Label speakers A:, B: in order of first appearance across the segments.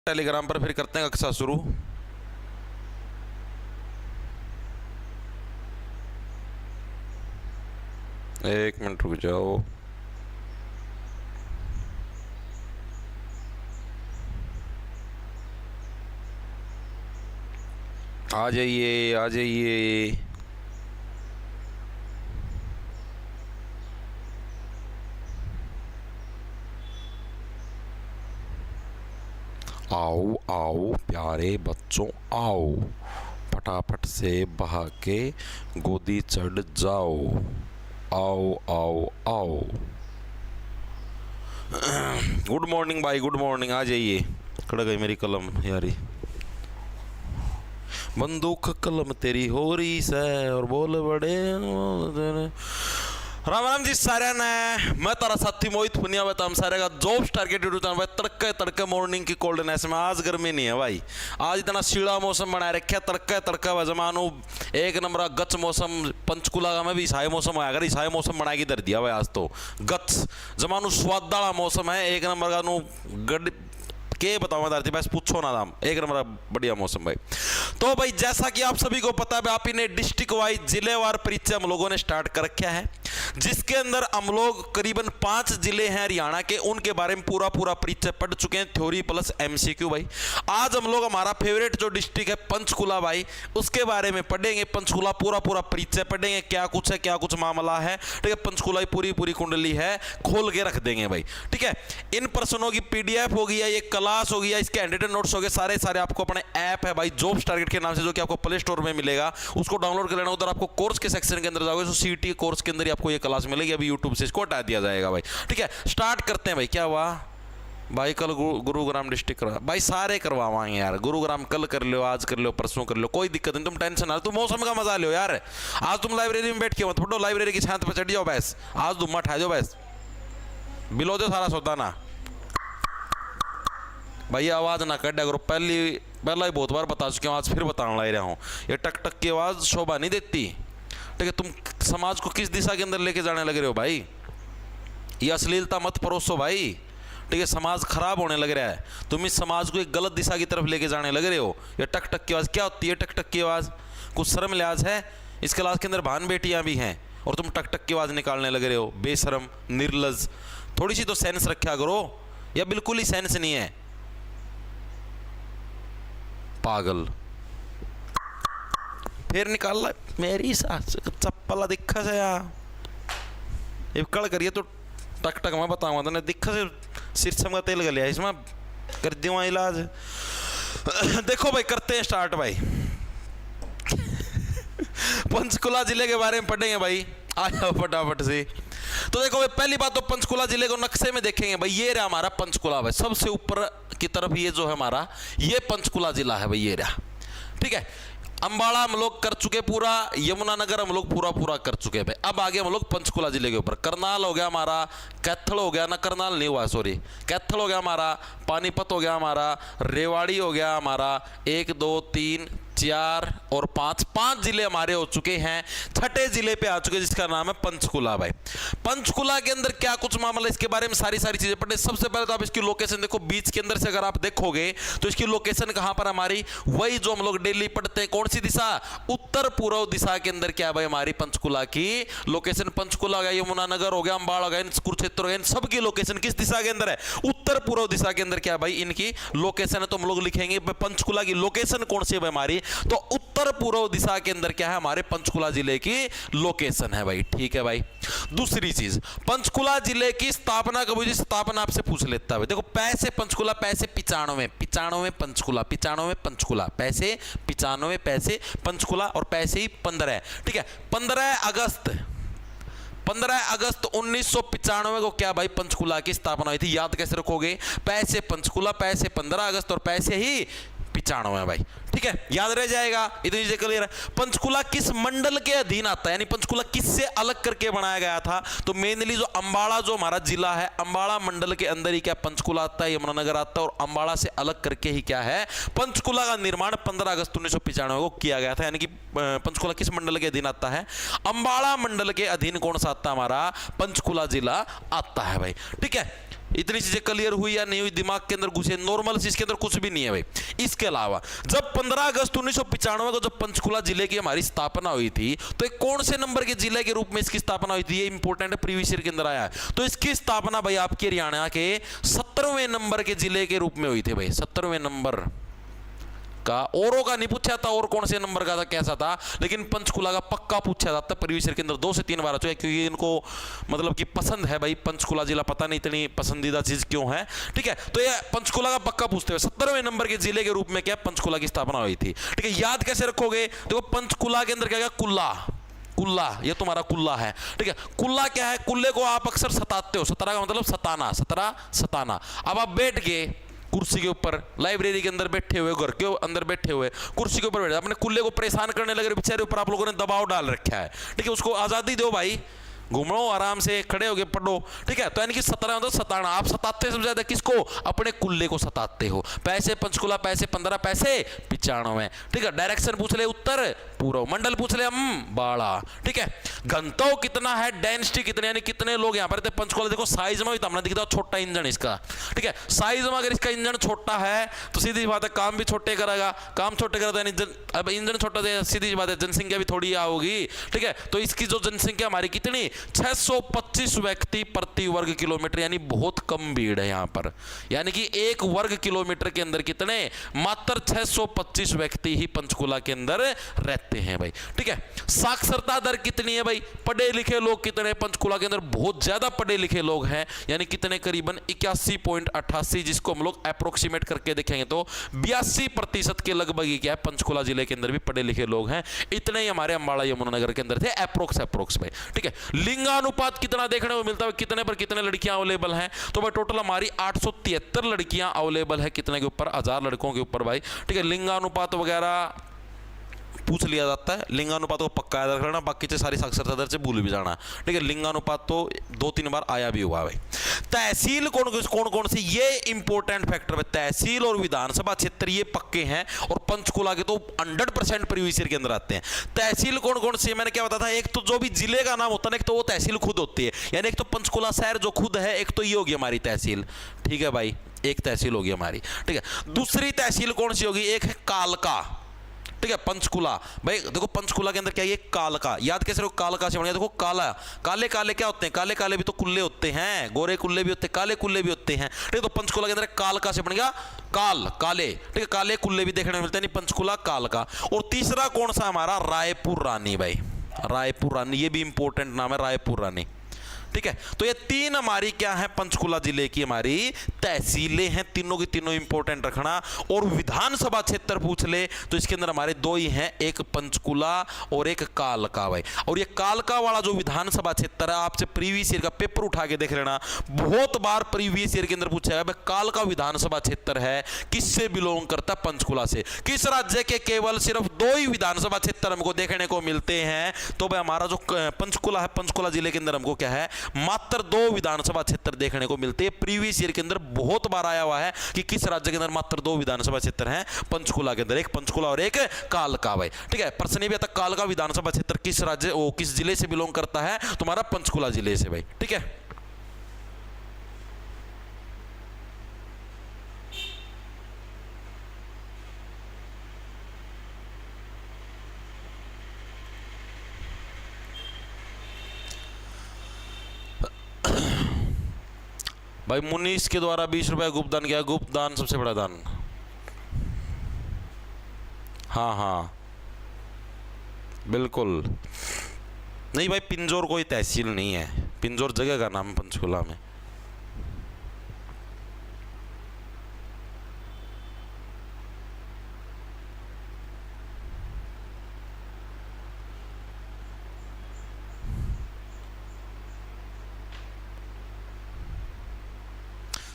A: Telegram पर फिर करते हैं कक्षा शुरू। एक मिनट रुक जाओ। आ जाइए आ जाइए। आओ आओ प्यारे बच्चों आओ, फटाफट से बहा के गोदी चढ़ जाओ। आओ आओ आओ। गुड मॉर्निंग भाई, गुड मॉर्निंग। आ जाइए। कड़ गई मेरी कलम यारी। बंदूक कलम तेरी हो रही से और बोल बड़े। राम राम जी सारे ने। मैं तारा साथी मोहित पुनिया बताम सारे का जॉब टारगेट भाई। तड़के तड़के मॉर्निंग की कोल्डनेस में आज गर्मी नहीं है भाई। आज इतना शीला मौसम बनाए रखे तड़के तड़के जमानो एक नंबर गच मौसम। पंचकुला में भी ईसाई मौसम आया, अगर ईसाई मौसम बना के धर दिया भाई। आज तो गच जमानो स्वादाला मौसम है एक नंबर का। नो गड के बताऊँ धरती बस पूछो ना नाम। एक नंबर बढ़िया मौसम भाई। तो भाई जैसा कि आप सभी को पता है आप इन्हें डिस्ट्रिक्ट वाइज जिलेवार परिचय हम लोगों ने स्टार्ट कर रखा है, जिसके अंदर हम लोग करीबन 5 जिले हैं हरियाणा के, उनके बारे में पूरा परिचय पढ़ चुके हैं, थ्योरी प्लस एमसीक्यू भाई। आज हम लोग हमारा फेवरेट जो डिस्ट्रिक्ट है पंचकुला भाई, उसके बारे में पढ़ेंगे। पंचकुला पूरा परिचय पढ़ेंगे, क्या कुछ है क्या कुछ मामला है। ठीक है, पंचकुला की पूरी कुंडली है, खोल के रख देंगे भाई। ठीक है, इन प्रश्नों की पीडीएफ हो गई है, ये क्लास हो गया, इसके हैंडरिटन नोट्स हो गए, सारे आपको अपने ऐप है भाई जॉब टारगेट के नाम से, जो कि आपको प्ले स्टोर में मिलेगा, उसको डाउनलोड कर लेना। उधर आपको कोर्स के सेक्शन के अंदर जाओगे तो सीटी कोर्स के अंदर ही आपको ये क्लास मिलेगी। अभी यूट्यूब से इसको हटा दिया जाएगा भाई। ठीक है, स्टार्ट करते हैं भाई। क्या हुआ भाई? कल गुरुग्राम डिस्ट्रिक्ट करवा भाई, सारे करवाएंगे यार। गुरुग्राम कल कर लो, आज कर लो, परसों कर लो, कोई दिक्कत नहीं। तुम टेंशन ना, तुम मौसम का मजा लो यार। आज तुम लाइब्रेरी में बैठ के मत पढ़ो, लाइब्रेरी की छात पर चढ़ जाओ बस। आज तुम उठा जाओ बस, बिलो दो सारा सौदा ना भैया। आवाज ना कर करो, पहला ही बहुत बार बता चुके हूँ, आज फिर बताने लग रहा हूँ। ये टक टक की आवाज शोभा नहीं देती। ठीक है, तुम समाज को किस दिशा के अंदर लेके जाने लग रहे हो भाई? ये अश्लीलता मत परोसो भाई। ठीक है, समाज खराब होने लग रहा है, तुम इस समाज को एक गलत दिशा की तरफ लेके जाने लग रहे हो। ये टक टक की आवाज क्या होती है? टक टक की आवाज कुछ शर्म लिहाज है? इस क्लास के अंदर भान बेटियां भी हैं और तुम टक टक की आवाज निकालने लग रहे हो। बेशरम, निर्लज, थोड़ी सी तो सेंस रखा करो, या बिल्कुल ही सेंस नहीं है? पागल। फिर निकाल ला मेरी सास चप्पल दिखा से यार। ये कल करिए तो टक टक मैं बताऊंगा तो दिखा से शीर्षम का तेल गलिया इसमें कर दूँ इलाज। देखो भाई, करते हैं स्टार्ट भाई। पंचकुला जिले के बारे में पढ़ेंगे भाई, आ जाओ फटाफट से। तो देखो भाई, पहली बात तो पंचकुला जिले को नक्शे में देखेंगे भाई। ये रहा हमारा पंचकुला भाई, सबसे ऊपर की तरफ ये जो है हमारा, ये पंचकुला जिला है भाई, ये रहा। ठीक है, अंबाला हम लोग कर चुके पूरा, यमुनानगर हम लोग पूरा कर चुके हैं भाई। अब आगे हम लोग पंचकुला जिले के ऊपर। करनाल हो गया हमारा, कैथल हो गया ना, करनाल नहीं हुआ सॉरी, कैथल हो गया हमारा, पानीपत हो गया हमारा, रेवाड़ी हो गया हमारा। 1 2 3 4 और 5 जिले हमारे हो चुके हैं। छठे जिले पे आ चुके जिसका नाम है पंचकुला भाई। पंचकुला के अंदर क्या कुछ मामला, इसके बारे में सारी चीजें पढ़े। सबसे पहले तो आप इसकी लोकेशन देखो, बीच के अंदर से अगर आप देखोगे तो इसकी लोकेशन कहां पर हमारी, वही जो हम लोग डेली पढ़ते हैं। कौन सी दिशा? उत्तर पूर्व दिशा के अंदर क्या भाई हमारी पंचकुला की लोकेशन। पंचकुला हो गया, यमुनानगर हो गया, अंबाला हो गया, कुरुक्षेत्र हो गया, इन सबकी लोकेशन किस दिशा के अंदर है? उत्तर पूर्व दिशा के अंदर क्या भाई इनकी लोकेशन है। तो हम लोग लिखेंगे पंचकुला की लोकेशन कौन सी है भाई हमारी, तो उत्तर पूर्व दिशा के अंदर क्या है हमारे पंचकुला जिले की लोकेशन है भाई। ठीक है भाई। दूसरी चीज, पंचकुला जिले की स्थापना कब हुई? स्थापना आपसे पूछ लेता है। देखो, पैसे पंचकुला, पैसे 95 पंचकुला, 95 पंचकुला, पैसे 95 पैसे पंचकुला, और पैसे ही 15। ठीक है, 15 अगस्त 1995 को क्या भाई पंचकुला की स्थापना हुई थी। याद कैसे रखोगे? पैसे पंचकुला, पैसे 15 अगस्त और पैसे ही 95 भाई। ठीक है, याद रह जाएगा, इतनी चीजें क्लियर है। पंचकुला किस मंडल के अधीन आता है, यानी पंचकुला किससे अलग करके बनाया गया था? तो मेनली जो अंबाला जो हमारा जिला है, अंबाला मंडल के अंदर ही क्या पंचकुला आता है, यमुनानगर आता है, और अंबाला से अलग करके ही क्या है पंचकुला का निर्माण 15 अगस्त 1995 को किया गया था। यानी कि पंचकुला किस मंडल के अधीन आता है? अंबाला मंडल के अधीन कौन सा आता है हमारा? पंचकुला जिला आता है भाई। ठीक है, इतनी चीजें क्लियर हुई या नहीं हुई, दिमाग के अंदर घुसे, नॉर्मल चीज के अंदर कुछ भी नहीं है भाई। इसके अलावा जब 15 अगस्त 1995 को जब पंचकुला जिले की हमारी स्थापना हुई थी, तो एक कौन से नंबर के जिले के रूप में इसकी स्थापना हुई थी, ये इंपॉर्टेंट है, प्रीवियस ईयर के अंदर आया है। तो इसकी स्थापना भाई आपके हरियाणा के 17वें नंबर के जिले के रूप में हुई थी भाई, 17वें नंबर का। औरों का नहीं पूछा था और कौन से नंबर का था कैसा था, लेकिन पंचकुला का पक्का पूछा जाता है प्रीवियस ईयर के अंदर 2 से 3 बार आ चुका है, क्योंकि इनको मतलब कि पसंद है भाई पंचकुला जिला, पता नहीं इतनी पसंदीदा चीज क्यों है। ठीक है, तो ये पंचकुला का पक्का पूछते हुए 17वें नंबर के जिले के रूप में क्या पंचकुला की स्थापना हुई थी। ठीक है, याद कैसे रखोगे, देखो पंचकुला के अंदर क्या क्या, कुल्ला, कुल्ला ये तुम्हारा कुल्ला है। ठीक है, कुल्ला क्या है, कुल्ले को आप अक्सर सताते हो, सतारा का मतलब सताना, सतरा सताना। अब आप बैठ गए कुर्सी के ऊपर, लाइब्रेरी के अंदर बैठे हुए, घर के अंदर बैठे हुए, कुर्सी के ऊपर बैठे, अपने कुल्ले को परेशान करने लगे, बेचारे ऊपर आप लोगों ने दबाव डाल रखा है। ठीक है, उसको आजादी दो भाई, घूमो आराम से, खड़े होके पढ़ो। ठीक है, तो यानी कि 17 मतलब सताना, आप सताते सबसे ज्यादा किसको, अपने कुल्ले को सताते हो। पैसे पंचकुला, पैसे 15 पैसे 95। ठीक है, डायरेक्शन पूछ ले उत्तर पूर्व, मंडल पूछ ले बाड़ा। ठीक है, घनत्व कितना है, डेंसिटी कितनी, यानी कितने लोग यहाँ पर थे पंचकुला। देखो साइज में भी दिखता है छोटा इंजन इसका। ठीक है, साइज में अगर इसका इंजन छोटा है तो सीधी बात है काम भी छोटे करेगा, काम छोटे करेगा यानी अब इंजन छोटा है, सीधी बात है जनसंख्या भी थोड़ी होगी। ठीक है, तो इसकी जो जनसंख्या हमारी कितनी, 625 व्यक्ति प्रति वर्ग किलोमीटर, यानी बहुत कम भीड़ है यहां पर। यानी कि 1 वर्ग किलोमीटर के अंदर कितने, मात्र 625 व्यक्ति ही पंचकुला के अंदर रहते हैं भाई। ठीक है, साक्षरता दर कितनी है भाई, पढ़े लिखे लोग कितने पंचकुला के अंदर, बहुत ज्यादा पढ़े लिखे लोग हैं, यानी कितने, करीबन 81.88, जिसको हम लोग अप्रोक्सीमेट करके देखेंगे तो 82% के लगभग ही क्या है पंचकुला जिले के अंदर भी पढ़े लिखे लोग हैं। इतने ही हमारे अंबाला यमुनानगर के अंदर थे अप्रोक्स भाई। ठीक है, लिंगानुपात कितना देखने को मिलता है, कितने पर कितने लड़कियां अवेलेबल हैं, तो भाई टोटल हमारी 873 लड़कियां अवेलेबल है, कितने के ऊपर, 1000 लड़कों के ऊपर भाई। ठीक है, लिंगानुपात वगैरह पूछ लिया जाता है, लिंगानुपात को पक्का याद रखना, बाकी से सारी साक्षरता दर से भूल भी जाना। ठीक है, लिंगानुपात तो 2-3 बार आया भी हुआ भाई। तहसील कौन कौन सी, ये इंपॉर्टेंट फैक्टर है, तहसील और विधानसभा क्षेत्र ये पक्के हैं, और पंचकुला के तो 100% प्रीवियस ईयर के अंदर आते हैं। तहसील कौन कौन सी, मैंने क्या बताया था, एक तो जो भी जिले का नाम होता है, एक तो वो तहसील खुद होती है, यानी एक तो पंचकुला शहर जो खुद है, एक तो ये होगी हमारी तहसील। ठीक है भाई, एक तहसील होगी हमारी। ठीक है, दूसरी तहसील कौन सी होगी, एक है कालका। ठीक है, पंचकुला भाई, देखो पंचकुला के अंदर क्या है, कालका, याद कैसे रखो, कालका से बनेगा। देखो काला, काले काले क्या होते हैं, काले काले भी तो कुल्ले होते हैं, गोरे कुल्ले भी होते हैं, काले कुल्ले भी होते हैं। ठीक है, तो पंचकुला के अंदर कालका से बनेगा काल, काले। ठीक है, काले कुल्ले भी देखने को मिलते हैं, पंचकुला कालका। और तीसरा कौन सा हमारा, रायपुर रानी भाई, रायपुर रानी, ये भी इंपॉर्टेंट नाम है रायपुर रानी। ठीक है, तो ये 3 हमारी क्या है पंचकुला जिले की हमारी तहसीलें हैं, तीनों की तीनों इंपॉर्टेंट रखना। और विधानसभा क्षेत्र पूछ ले तो इसके अंदर हमारे 2 ही हैं, एक पंचकुला और एक कालका भाई। और ये कालका वाला जो विधानसभा क्षेत्र है, आपसे प्रीवियस ईयर का पेपर उठा के देख लेना, बहुत बार प्रीवियस ईयर के अंदर पूछा है भाई, कालका विधानसभा क्षेत्र है किससे बिलोंग करता है, पंचकुला से। किस राज्य के केवल सिर्फ 2 ही विधानसभा क्षेत्र हमको देखने को मिलते हैं, तो भाई हमारा जो पंचकुला है, पंचकुला जिले के अंदर हमको क्या है, मात्र 2 विधानसभा क्षेत्र देखने को मिलते हैं। प्रीवियस ईयर के अंदर बहुत बार आया हुआ है कि किस राज्य के अंदर मात्र 2 विधानसभा क्षेत्र हैं पंचकुला के अंदर, एक पंचकुला और एक कालका भाई। ठीक है, प्रश्न भी आता कालका विधानसभा क्षेत्र किस राज्य, वो किस जिले से बिलोंग करता है, तुम्हारा पंचकुला जिले से भाई। ठीक है, भाई मुनीस के द्वारा 20 रुपया गुप्तदान किया, गुप्तदान सबसे बड़ा दान। हाँ हाँ बिल्कुल, नहीं भाई पिंजौर कोई तहसील नहीं है, पिंजौर जगह का नाम पंचकुला में।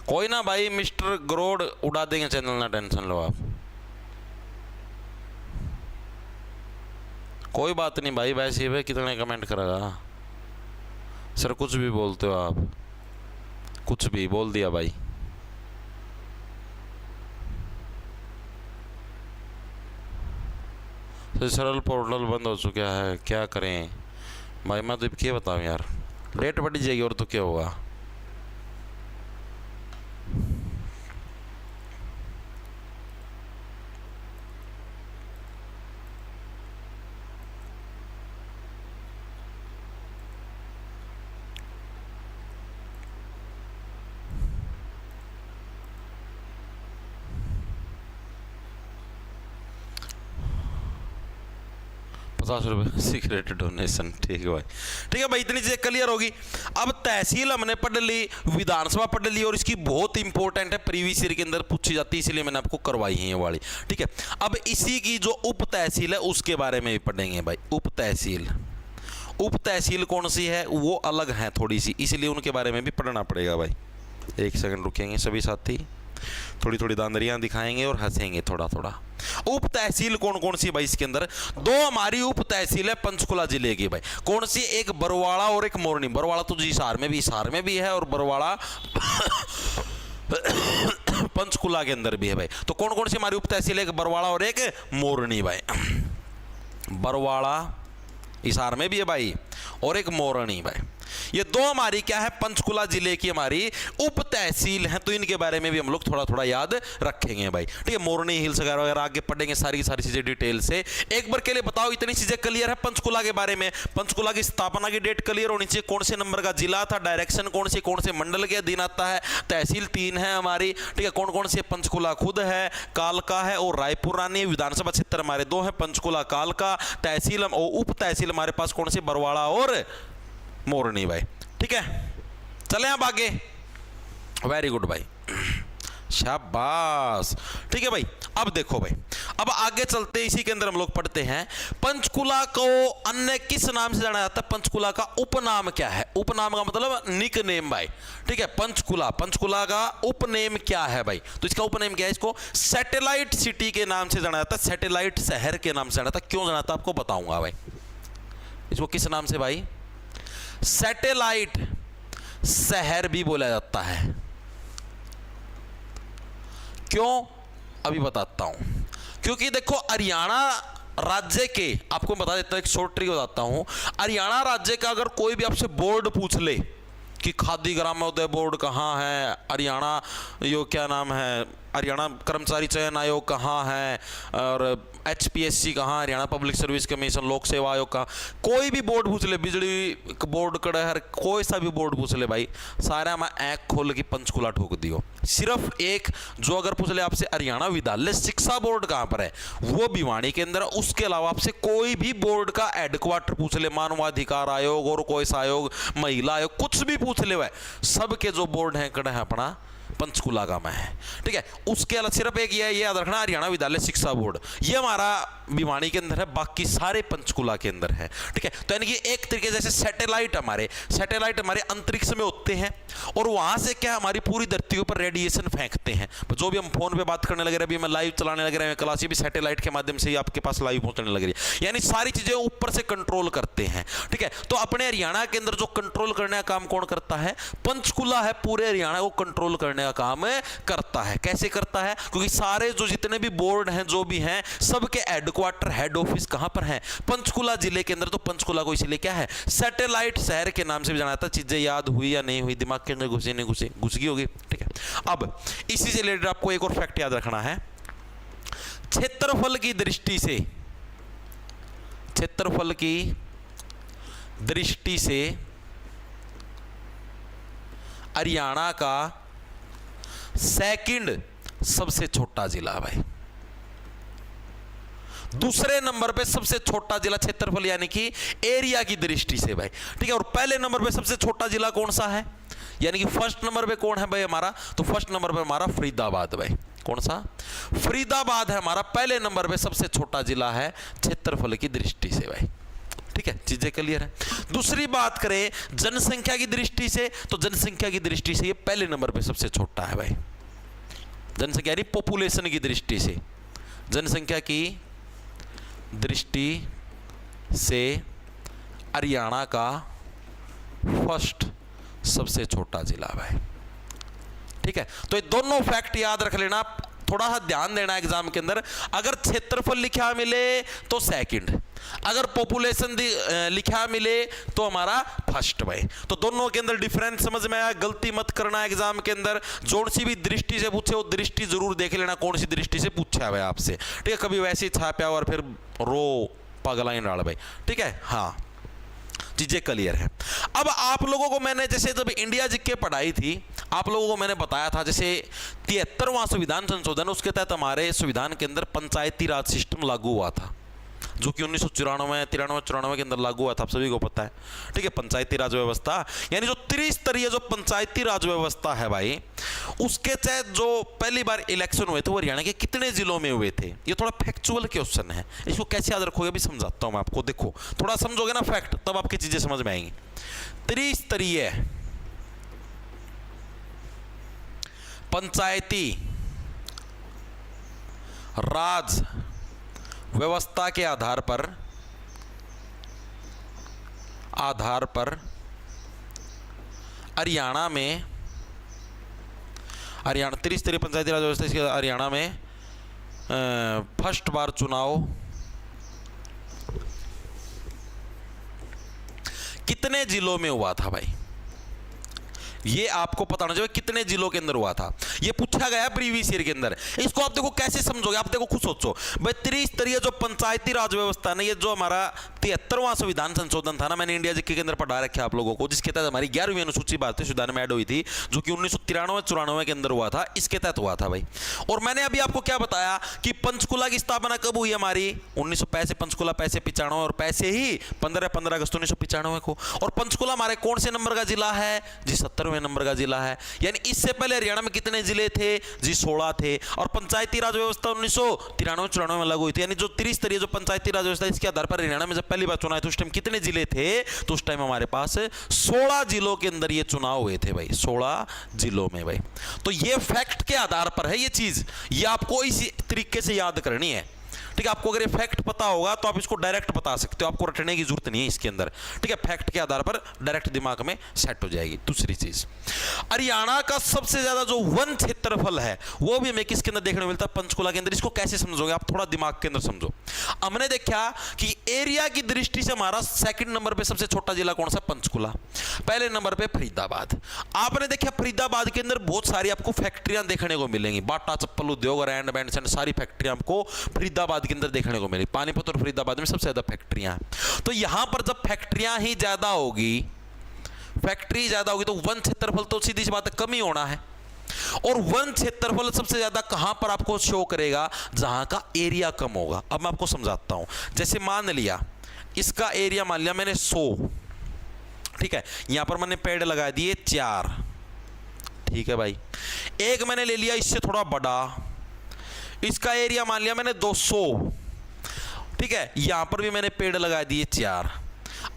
A: कोई ना भाई, मिस्टर ग्रोड उड़ा देंगे चैनल, ना टेंशन लो आप, कोई बात नहीं भाई। वैसे ही कितने कमेंट करेगा सर, कुछ भी बोलते हो आप, कुछ भी बोल दिया भाई। तो सरल पोर्टल बंद हो चुका है, क्या करें भाई, मैं तो क्या बताऊं यार, डेट बढ़ जाएगी और तो क्या होगा। ₹50 सीक्रेट डोनेशन। ठीक है भाई, ठीक है भाई, इतनी चीजें क्लियर होगी। अब तहसील हमने पढ़ ली, विधानसभा पढ़ ली, और इसकी बहुत इंपॉर्टेंट है, प्रीवियस ईयर के अंदर पूछी जाती है, इसलिए मैंने आपको करवाई है ये वाली। ठीक है, अब इसी की जो उप तहसील है उसके बारे में भी पढ़ेंगे भाई। उप तहसील, उप तहसील कौन सी है वो अलग है थोड़ी सी, इसलिए उनके बारे में भी पढ़ना पड़ेगा भाई। एक सेकंड रुकेंगे सभी साथी, थोड़ी थोड़ी दांदरियां दिखाएंगे और हंसेंगे थोड़ा थोड़ा। उप तहसील कौन कौन सी भाई, इसके अंदर दो हमारी उप तहसील है पंचकुला जिले की भाई। कौन सी, एक बरवाड़ा और एक मोरनी। बरवाड़ा तो हिसार में भी है, और बरवाड़ा पंचकुला के अंदर भी है भाई। तो कौन कौन सी हमारी उप तहसील है, एक बरवाड़ा और एक मोरनी भाई। बरवाड़ा हिसार में भी है भाई, और एक मोरनी भाई। ये दो हमारी क्या है, पंचकुला जिले की हमारी उप तहसील है। तो इनके बारे में भी हम लोग थोड़ा थोड़ा याद रखेंगे भाई। ठीक है, मोरनी हिल्स वगैरह आगे पढ़ेंगे, सारी सारी चीजें डिटेल से। एक बार के लिए बताओ, इतनी चीजें क्लियर है पंचकुला के बारे में। पंचकुला की स्थापना की डेट क्लियर होनी चाहिए, कौन से नंबर का जिला था, डायरेक्शन कौन से मंडल के अधीन आता है, तहसील 3 है हमारी। ठीक है, कौन कौन से, पंचकुला खुद है, कालका है और रायपुर रानी। विधानसभा क्षेत्र हमारे 2 है, पंचकुला कालका। तहसील उप तहसील हमारे पास कौन सी, बरवाड़ा और मोरनी भाई। ठीक है, चले अब आगे। वेरी गुड भाई, शाबाश। ठीक है भाई, अब देखो भाई, अब आगे चलते, इसी के अंदर हम लोग पढ़ते हैं पंचकुला को अन्य किस नाम से जाना जाता है। पंचकुला का उपनाम क्या है, उपनाम का मतलब निक नेम भाई। ठीक है, पंचकुला का उपनेम क्या है भाई, तो इसका उपनेम क्या है, इसको सैटेलाइट सिटी के नाम से जाना जाता है, सैटेलाइट शहर के नाम से जाना जाता है। क्यों जाना जाता है आपको बताऊंगा भाई। इसको किस नाम से भाई, सैटेलाइट शहर भी बोला जाता है। क्यों, अभी बताता हूं। क्योंकि देखो, हरियाणा राज्य के, आपको बता देता हूं, एक शॉर्ट ट्रिक बताता हूं। हरियाणा राज्य का अगर कोई भी आपसे बोर्ड पूछ ले कि खादी ग्रामोदय बोर्ड कहाँ है, हरियाणा यो क्या नाम है, हरियाणा कर्मचारी चयन आयोग कहाँ है, और HPSC कहाँ, हरियाणा पब्लिक सर्विस कमीशन, लोक सेवा आयोग कहाँ, कोई भी बोर्ड पूछ ले, बिजली बोर्ड, कड़हर, कोई सा भी बोर्ड पूछ ले भाई, सारा मैं आँख खोल के पंचकुला ठोक दियो। सिर्फ एक जो अगर पूछ ले आपसे हरियाणा विद्यालय शिक्षा बोर्ड कहाँ पर है, वो भिवानी के अंदर। उसके अलावा आपसे कोई भी बोर्ड का हेडक्वार्टर पूछ ले, मानवाधिकार आयोग और कोई सा आयोग, महिला आयोग, कुछ भी पूछ ले भाई, सबके जो बोर्ड हैं कड़ा है अपना पंचकुला का में है। ठीक है, उसके अलावा सिर्फ एक ये याद रखना, हरियाणा विद्यालय शिक्षा बोर्ड, ये हमारा भिवानी के अंदर है, बाकी सारे पंचकुला के अंदर है। ठीक है, तो यानी कि एक तरीके जैसे सैटेलाइट हमारे अंतरिक्ष में होते हैं, और वहां से क्या हमारी पूरी धरती के ऊपर रेडिएशन फेंकते हैं। जो भी हम फोन पे बात करने लग रहे हैं, अभी मैं लाइव चलाने लग रहे हैं क्लास, ये भी सैटेलाइट के माध्यम से ही आपके पास लाइव पहुंचने लग रही है, यानी सारी चीजें ऊपर से कंट्रोल करते हैं। ठीक है, तो अपने हरियाणा के अंदर जो कंट्रोल करने का काम कौन करता है, पंचकुला है, पूरे हरियाणा को कंट्रोल करने का काम करता है। कैसे करता है, क्योंकि सारे जो जितने भी बोर्ड हैं, जो भी हैं, सबके हेडक्वार्टर, हेड ऑफिस कहां पर है, पंचकुला जिले के अंदर। तो पंचकुला को इसलिए क्या है, सैटेलाइट शहर के नाम से भी जाना जाता है। चीजें याद हुई या नहीं हुई, दिमाग के अंदर घुसी नहीं घुसी, घुस गई होगी। ठीक है, अब इसी से रिलेटेड आपको एक और फैक्ट याद रखना है। क्षेत्रफल की दृष्टि से हरियाणा का सेकंड सबसे छोटा जिला भाई। दूसरे नंबर पे सबसे छोटा जिला क्षेत्रफल यानी कि एरिया की दृष्टि से भाई। ठीक है, और पहले नंबर पे सबसे छोटा जिला कौन सा है, यानी कि फर्स्ट नंबर पे कौन है भाई हमारा, तो फर्स्ट नंबर पे हमारा फरीदाबाद भाई। कौन सा, फरीदाबाद है हमारा पहले नंबर पे सबसे छोटा जिला है क्षेत्रफल की दृष्टि से भाई। ठीक है, चीजें क्लियर है। दूसरी बात करें जनसंख्या की दृष्टि से, तो जनसंख्या की दृष्टि से ये पहले नंबर पे सबसे छोटा है भाई। जनसंख्या यानी पॉपुलेशन की दृष्टि से, जनसंख्या की दृष्टि से हरियाणा का फर्स्ट सबसे छोटा जिला भाई। ठीक है, तो ये दोनों फैक्ट याद रख लेना, थोड़ा सा ध्यान देना एग्जाम के अंदर। अगर क्षेत्रफल लिखा मिले तो सेकंड, अगर पॉपुलेशन लिखा मिले तो हमारा फर्स्ट भाई। तो दोनों के अंदर डिफरेंस समझ में आया, गलती मत करना एग्जाम के अंदर। जो सी भी दृष्टि से पूछे वो दृष्टि जरूर देख लेना, कौन सी दृष्टि से पूछा है भाई आपसे। ठीक है, कभी वैसे ही छापा और फिर रो पगलाइन डाल भाई। ठीक है, हाँ, चीजें क्लियर है। अब आप लोगों को मैंने जैसे जब इंडिया जीके पढ़ाई थी, आप लोगों को मैंने बताया था जैसे 73वां संविधान संशोधन, उसके तहत हमारे संविधान के अंदर पंचायती राज सिस्टम लागू हुआ था। जो कि 1994 के अंदर लागू हुआ था, आप सभी को पता है। ठीक है, पंचायती राज व्यवस्था, यानी जो त्रिस्तरीय जो पंचायती राज व्यवस्था है भाई, उसके तहत जो पहली बार इलेक्शन हुए थे वो हरियाणा के कितने जिलों में हुए थे। ये थोड़ा फैक्चुअल क्वेश्चन है, इसको कैसे याद रखोगे अभी समझाता हूं मैं आपको। देखो थोड़ा समझोगे ना फैक्ट, तब आपकी चीजें समझ में आएंगी। त्रिस्तरीय पंचायती राज व्यवस्था के आधार पर हरियाणा त्रिस्तरीय पंचायती राज व्यवस्था, इसके हरियाणा में फर्स्ट बार चुनाव कितने जिलों में हुआ था भाई, ये आपको पता होना चाहिए कितने जिलों के अंदर हुआ था। ये पूछा गया प्रीवियस ईयर के अंदर। इसको आप देखो कैसे समझोगे, आप देखो खुद सोचो भाई। त्रिस्तरीय जो पंचायती राज व्यवस्था ना, ये जो हमारा 73वां संविधान संशोधन था ना, मैंने इंडिया जीके के अंदर पढ़ा रखा है आप लोगों को, जिसके तहत हमारी 11वीं अनुसूची भारतीय संविधान में ऐड हुई थी, जो कि 1993-94 के अंदर हुआ था, इसके तहत हुआ था भाई। और मैंने अभी आपको क्या बताया कि पंचकुला की स्थापना कब हुई हमारी, 1995 पंचकुला, पैसे 95 और पैसे ही 15 अगस्त 1995 को। और पंचकुला हमारे कौन से नंबर का जिला है जी, 70वें नंबर का जिला है। यानी इससे पहले हरियाणा में कितने जिले थे जी, 16 थे। और पंचायती राज व्यवस्था 1993-94 में लागू हुई थी, यानी जो त्रिस्तरीय जो पंचायती राज व्यवस्था, इसके आधार पर हरियाणा में जब पहली बार चुनाव तो उस टाइम कितने जिले थे, तो उस टाइम हमारे पास 16 जिलों के अंदर ये चुनाव हुए थे भाई, 16 जिलों में भाई। तो ये फैक्ट के आधार पर है ये चीज, ये आपको इसी तरीके से याद करनी है। ठीक है, आपको अगर ये फैक्ट पता होगा तो आप इसको डायरेक्ट बता सकते हो, आपको रटने की जरूरत नहीं है इसके अंदर। ठीक है, फैक्ट के आधार पर डायरेक्ट दिमाग में सेट हो जाएगी। दूसरी चीज, हरियाणा का सबसे ज्यादा जो वन क्षेत्रफल है वो भी हमें किसके अंदर देखने को मिलता है, पंचकुला के अंदर। इसको कैसे समझोगे आप, थोड़ा दिमाग के अंदर समझो। हमने देखा कि एरिया की दृष्टि से हमारा सेकंड नंबर पे सबसे छोटा जिला कौन सा, पंचकुला। पहले नंबर पे फरीदाबाद। आपने देखा फरीदाबाद के अंदर बहुत सारी आपको फैक्ट्रियां देखने को मिलेंगी, बाटा चप्पल उद्योग, रैंड बैंड सेंड, सारी फैक्ट्रियां आपको फरीदाबाद के अंदर देखने को मिली। पानीपत और फरीदाबाद में सबसे ज्यादा फैक्ट्रियां हैं। तो यहां पर जब फैक्ट्रियां ही ज्यादा होगी, फैक्ट्री ज्यादा होगी, तो वन क्षेत्रफल तो सीधी सी बात है कम ही होना है। और वन क्षेत्रफल सबसे ज्यादा कहां पर आपको शो करेगा, जहां का एरिया कम होगा। अब मैं आपको समझाता हूं। जैसे मान लिया इसका एरिया मान लिया मैंने 100, ठीक है, यहां पर मैंने पेड़ लगा दिए 4, ठीक है भाई। एक मैंने ले लिया इससे थोड़ा बड़ा, इसका एरिया मान लिया मैंने 200, ठीक है, यहां पर भी मैंने पेड़ लगा दिए 4।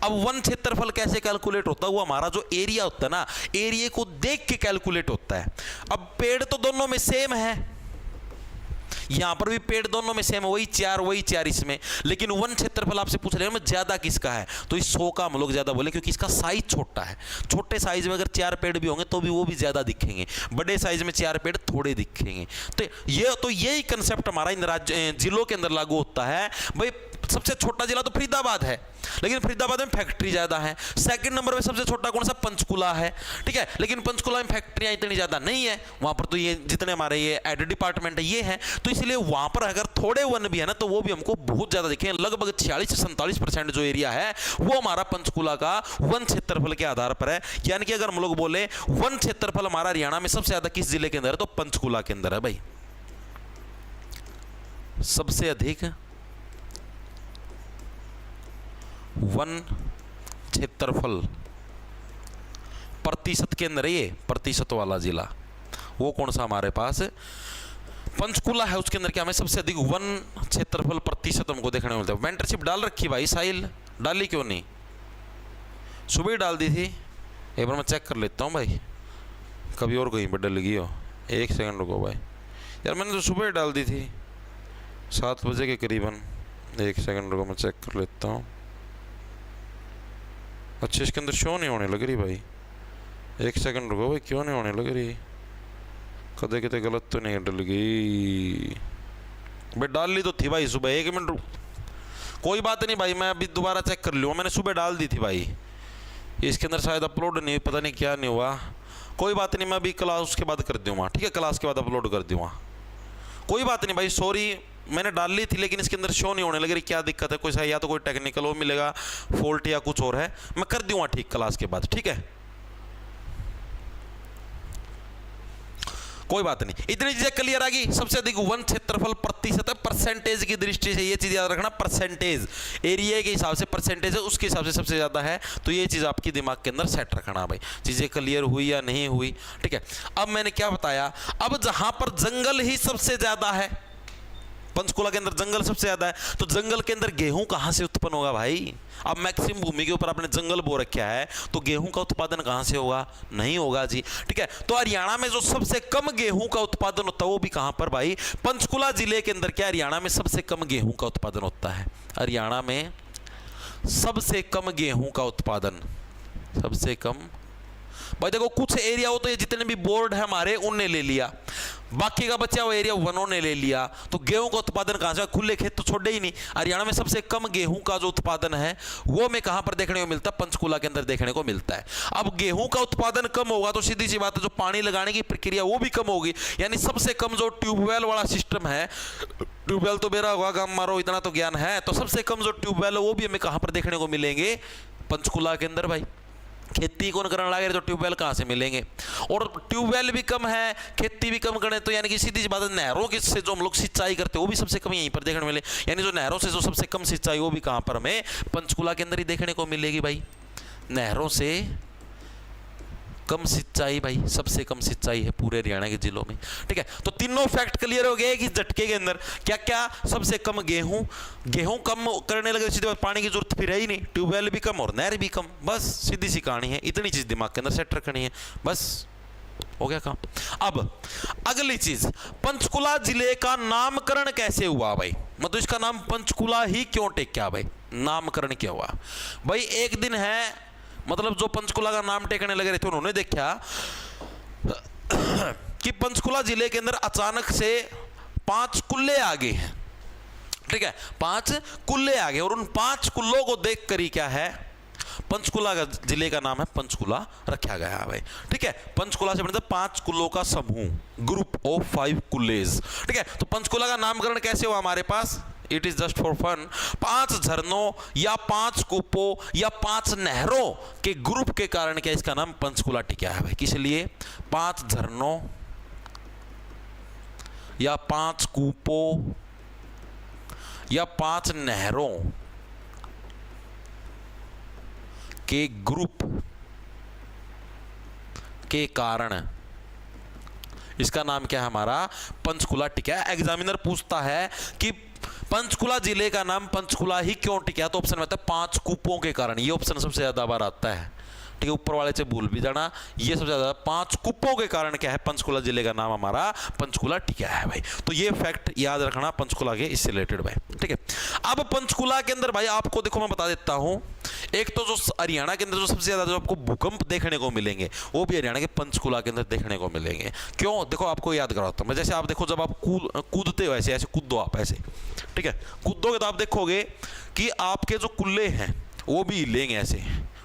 A: अब वन क्षेत्रफल कैसे कैलकुलेट होता है, वो हमारा जो एरिया होता है ना, एरिया को देख के कैलकुलेट होता है। अब पेड़ तो दोनों में सेम है, यहां पर भी पेड़ दोनों में सेम है, वही 4 इसमें, लेकिन वन क्षेत्रफल आपसे पूछ रहे हैं ज्यादा किसका है, तो इस 100 का हम लोग ज्यादा बोले क्योंकि इसका साइज छोटा है। छोटे साइज में अगर 4 पेड़ भी होंगे तो भी वो भी ज्यादा दिखेंगे, बड़े साइज में 4 पेड़ थोड़े दिखेंगे। तो यही कंसेप्ट हमारा इन राज्य जिलों के अंदर लागू होता है भाई। सबसे छोटा जिला तो फरीदाबाद है, लेकिन फरीदाबाद में फैक्ट्री ज्यादा है। सेकंड नंबर में सबसे छोटा कौन सा, पंचकुला है, ठीक है, लेकिन पंचकुला में फैक्ट्रियां इतनी ज्यादा नहीं है। वहां पर तो ये जितने हमारे ये एड डिपार्टमेंट है ये है, तो इसलिए वहां पर अगर थोड़े वन भी है ना, तो वो भी हमको बहुत ज्यादा दिखेंगे। लगभग 46 से 47% जो एरिया है वो हमारा पंचकुला का वन क्षेत्रफल के आधार पर है। यानी कि अगर हम लोग बोले वन क्षेत्रफल हमारा हरियाणा में सबसे ज्यादा किस जिले के अंदर है, तो पंचकुला के अंदर है भाई। सबसे अधिक वन क्षेत्रफल प्रतिशत के अंदर, ये प्रतिशत वाला जिला वो कौन सा हमारे पास, पंचकुला है। उसके अंदर क्या हमें सबसे अधिक वन क्षेत्रफल प्रतिशत हमको देखने को मिलता है। मेंटरशिप डाल रखी भाई, साहिल डाली क्यों नहीं, सुबह ही डाल दी थी, एक बार मैं चेक कर लेता हूँ भाई, कभी और कहीं पर डल गई हो। 1 सेकंड रुको भाई, यार मैंने तो सुबह ही डाल दी थी 7 बजे के करीबन। 1 सेकंड रुको मैं चेक कर लेता हूँ। अच्छा, इसके अंदर शो नहीं होने लग रही भाई, 1 सेकंड रुको भाई, क्यों नहीं होने लग रही, कदे कितने गलत तो नहीं डल गई भाई। डाल ली तो थी भाई सुबह, 1 मिनट रुक, कोई बात नहीं भाई, मैं अभी दोबारा चेक कर लूँगा। मैंने सुबह डाल दी थी भाई, इसके अंदर शायद अपलोड नहीं, पता नहीं क्या नहीं हुआ, कोई बात नहीं, मैं अभी क्लास के बाद कर दूँगा, ठीक है, क्लास के बाद अपलोड कर दूँगा, कोई बात नहीं भाई। सॉरी, मैंने डाल ली थी लेकिन इसके अंदर शो नहीं होने लग रही, क्या दिक्कत है, कोई सा या तो कोई टेक्निकल वो मिलेगा फॉल्ट या कुछ और है, मैं कर दूंगा ठीक क्लास के बाद, ठीक है। कोई बात नहीं, इतनी चीजें क्लियर आ गई। सबसे अधिक वन क्षेत्रफल प्रतिशत है, परसेंटेज की दृष्टि से ये चीज याद रखना, परसेंटेज एरिया के हिसाब से परसेंटेज है, उसके हिसाब से सबसे ज्यादा है, तो ये चीज आपकी दिमाग के अंदर सेट रखना भाई। चीजें क्लियर हुई या नहीं हुई? ठीक है, अब मैंने क्या बताया, अब जहां पर जंगल ही सबसे ज्यादा है, पंचकुला के अंदर जंगल सबसे ज्यादा है, तो जंगल के अंदर गेहूं कहां से उत्पन्न होगा भाई? अब मैक्सिमम भूमि के ऊपर आपने जंगल बो रखा है, तो गेहूं का उत्पादन कहां से होगा? नहीं होगा जी। ठीक है, तो हरियाणा में जो सबसे कम गेहूं का उत्पादन होता है वो भी कहां पर भाई? पंचकुला जिले के अंदर। क्या हरियाणा में सबसे कम गेहूं का उत्पादन होता है? हरियाणा में सबसे कम गेहूं का उत्पादन, सबसे कम भाई। देखो कुछ एरिया हो तो ये जितने भी बोर्ड है हमारे उनने ले लिया, बाकी का बचा हुआ एरिया वनों ने ले लिया, तो गेहूं का उत्पादन कहां से? खुले खेत तो छोड़े ही नहीं। हरियाणा में सबसे कम गेहूं का जो उत्पादन है वो में कहां पर देखने को मिलता है? पंचकुला के अंदर देखने को मिलता है। अब गेहूं का उत्पादन कम होगा तो सीधी सी बात है, जो पानी लगाने की प्रक्रिया वो भी कम होगी, यानी सबसे कम जो ट्यूबवेल वाला सिस्टम है, ट्यूबवेल तो मेरा होगा गांव मारो, इतना तो ज्ञान है, तो सबसे कम जो ट्यूबवेल है वो भी हमें कहां पर देखने को मिलेंगे? पंचकुला के अंदर भाई। खेती कौन करने लगे तो ट्यूबवेल कहां से मिलेंगे? और ट्यूबवेल भी कम है, खेती भी कम करें, तो यानी कि सीधी सी बात है, नहरों के से जो हम लोग सिंचाई करते हैं वो भी सबसे कम यहीं पर देखने को मिले, यानी जो नहरों से जो सबसे कम सिंचाई वो भी कहां पर हमें? पंचकुला के अंदर ही देखने को मिलेगी भाई। नहरों से कम सिंचाई भाई, सबसे कम सिंचाई है पूरे हरियाणा के जिलों में। ठीक है, तो तीनों फैक्ट क्लियर हो गए कि झटके के अंदर क्या क्या? सबसे कम गेहूं, गेहूं कम करने लगे सीधे बात, पानी की जरूरत फिर है ही नहीं, ट्यूबवेल भी कम और नहर भी कम, बस सीधी सी कहानी है। इतनी चीज दिमाग के अंदर सेट रखनी है, बस हो गया काम। अब अगली चीज, पंचकुला जिले का नामकरण कैसे हुआ भाई? मतलब इसका नाम पंचकुला ही क्यों टेक्या भाई? नामकरण क्या हुआ भाई? एक दिन है, मतलब जो पंचकुला का नाम टेकने लगे रहे थे उन्होंने देखा कि पंचकुला जिले के अंदर अचानक से 5 कुल्ले आ गए हैं। ठीक है, 5 कुल्ले आ गए, और उन 5 कुल्लों को देख कर ही क्या है, पंचकुला का जिले का नाम है पंचकुला रखा गया है भाई। ठीक है, पंचकुला से बनता है 5 कुल्लों का समूह, ग्रुप ऑफ 5 कुल्लेज। ठीक है, तो पंचकुला का नामकरण कैसे हुआ हमारे पास? It is just for fun. 5 झरनों या 5 कूपों या 5 नहरों के ग्रुप के कारण क्या इसका नाम पंचकुला टिका है भाई? किस लिए? 5 झरनों या 5 कूपों या 5 नहरों के ग्रुप के कारण इसका नाम क्या है हमारा? पंचकुला टिका है। एग्जामिनर पूछता है कि पंचकुला जिले का नाम पंचकुला ही क्यों टिका? तो ऑप्शन में आता है 5 कूपों के कारण। ये ऑप्शन सबसे ज्यादा बार आता है। ठीक है, ऊपर वाले से भूल भी जाना, ये सबसे ज्यादा 5 कूपों के कारण क्या है? पंचकुला जिले का नाम हमारा पंचकुला टिका है भाई। तो ये फैक्ट याद रखना पंचकुला के इससे रिलेटेड भाई। ठीक है, अब पंचकुला के अंदर भाई आपको देखो मैं बता देता हूं, एक तो जो हरियाणा के अंदर जो सबसे ज्यादा जो आपको भूकंप देखने को मिलेंगे वो भी हरियाणा के पंचकुला के अंदर देखने को मिलेंगे। क्यों? देखो आपको याद कराता हूं मैं। जैसे आप देखो, जब आप कूदते हो ऐसे कूदो आप ऐसे, ठीक है, कूदोगे तो आप देखोगे कि आपके जो कुल्ले हैं वो भी हिलेंगे ऐसे,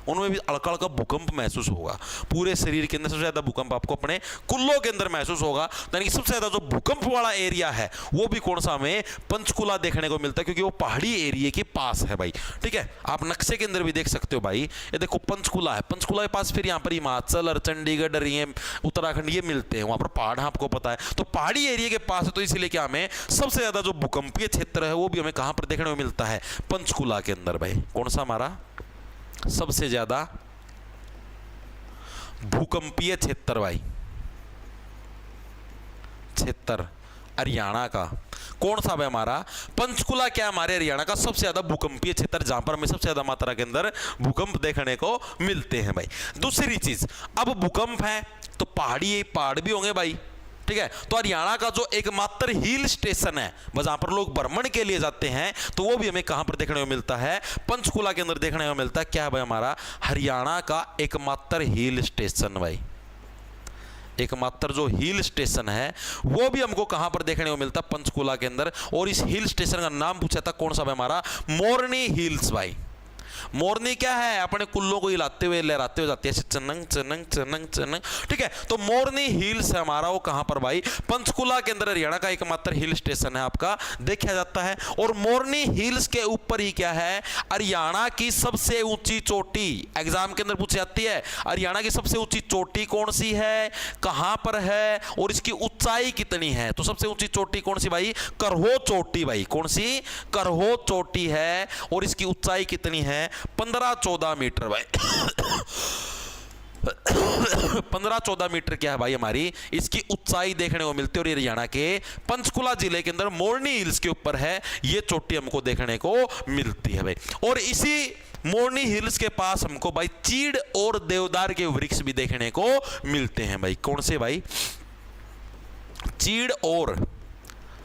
A: उनमें भी हल्का हल्का भूकंप महसूस होगा। पूरे शरीर के अंदर सबसे ज्यादा भूकंप आपको अपने कुल्लों के अंदर महसूस होगा। यानी कि सबसे ज्यादा जो भूकंप वाला एरिया है वो भी कौन सा हमें? पंचकुला देखने को मिलता है, क्योंकि वो पहाड़ी एरिया के पास है भाई। ठीक है, आप नक्शे के अंदर भी देख सकते हो भाई, ये देखो पंचकुला है, पंचकुला के पास फिर यहाँ पर हिमाचल और चंडीगढ़, उत्तराखंड ये मिलते हैं, वहां पर पहाड़ आपको पता है, तो पहाड़ी एरिया के पास है, तो इसीलिए क्या हमें सबसे ज्यादा जो भूकंपीय क्षेत्र है वो भी हमें कहां पर देखने को मिलता है? पंचकुला के अंदर भाई। कौन सा हमारा सबसे ज्यादा भूकंपीय क्षेत्र भाई? क्षेत्र हरियाणा का कौन सा है हमारा? पंचकुला। क्या हमारे हरियाणा का सबसे ज्यादा भूकंपीय क्षेत्र, जहां पर हमें सबसे ज्यादा मात्रा के अंदर भूकंप देखने को मिलते हैं भाई। दूसरी चीज, अब भूकंप है तो पहाड़ भी होंगे भाई। ठीक है, तो हरियाणा का जो एकमात्र हिल स्टेशन है जहां पर लोग भ्रमण के लिए जाते हैं, तो वो भी हमें कहां पर देखने को मिलता है? पंचकुला के अंदर देखने को मिलता है। क्या है भाई हमारा? हरियाणा का एकमात्र हिल स्टेशन भाई। एकमात्र जो हिल स्टेशन है वो भी हमको कहां पर देखने को मिलता है? पंचकुला के अंदर। और इस हिल स्टेशन का नाम पूछा था कौन सा भाई हमारा? मोरनी हिल्स भाई। मोरनी क्या है, अपने कुल्लों को हिलाते हुए लहराते हुए जाती है, चनंग चनंग चनंग चनंग। ठीक है, तो मोरनी हिल्स है हमारा, वो कहां पर भाई, पंचकुला के अंदर, हरियाणा का एकमात्र हिल स्टेशन है आपका, देखा जाता है। और मोरनी हिल्स के ऊपर ही क्या है, हरियाणा की सबसे ऊंची चोटी, एग्जाम के अंदर पूछी जाती है, हरियाणा की सबसे ऊंची चोटी कौन सी है, कहां पर है और इसकी ऊंचाई कितनी है। तो सबसे ऊंची चोटी कौन सी भाई, करहो चोटी भाई, कौन सी, करहो चोटी है, और इसकी ऊंचाई कितनी है, 15-14 मीटर भाई। 15-14 मीटर क्या है भाई हमारी इसकी ऊंचाई देखने को मिलती है। और ये हरियाणा के पंचकुला जिले के अंदर मोरनी हिल्स के ऊपर है, ये चोटी हमको देखने को मिलती है भाई। और इसी मोरनी हिल्स के पास हमको भाई चीड़ और देवदार के वृक्ष भी देखने को मिलते हैं भाई। कौन से भाई, चीड़ और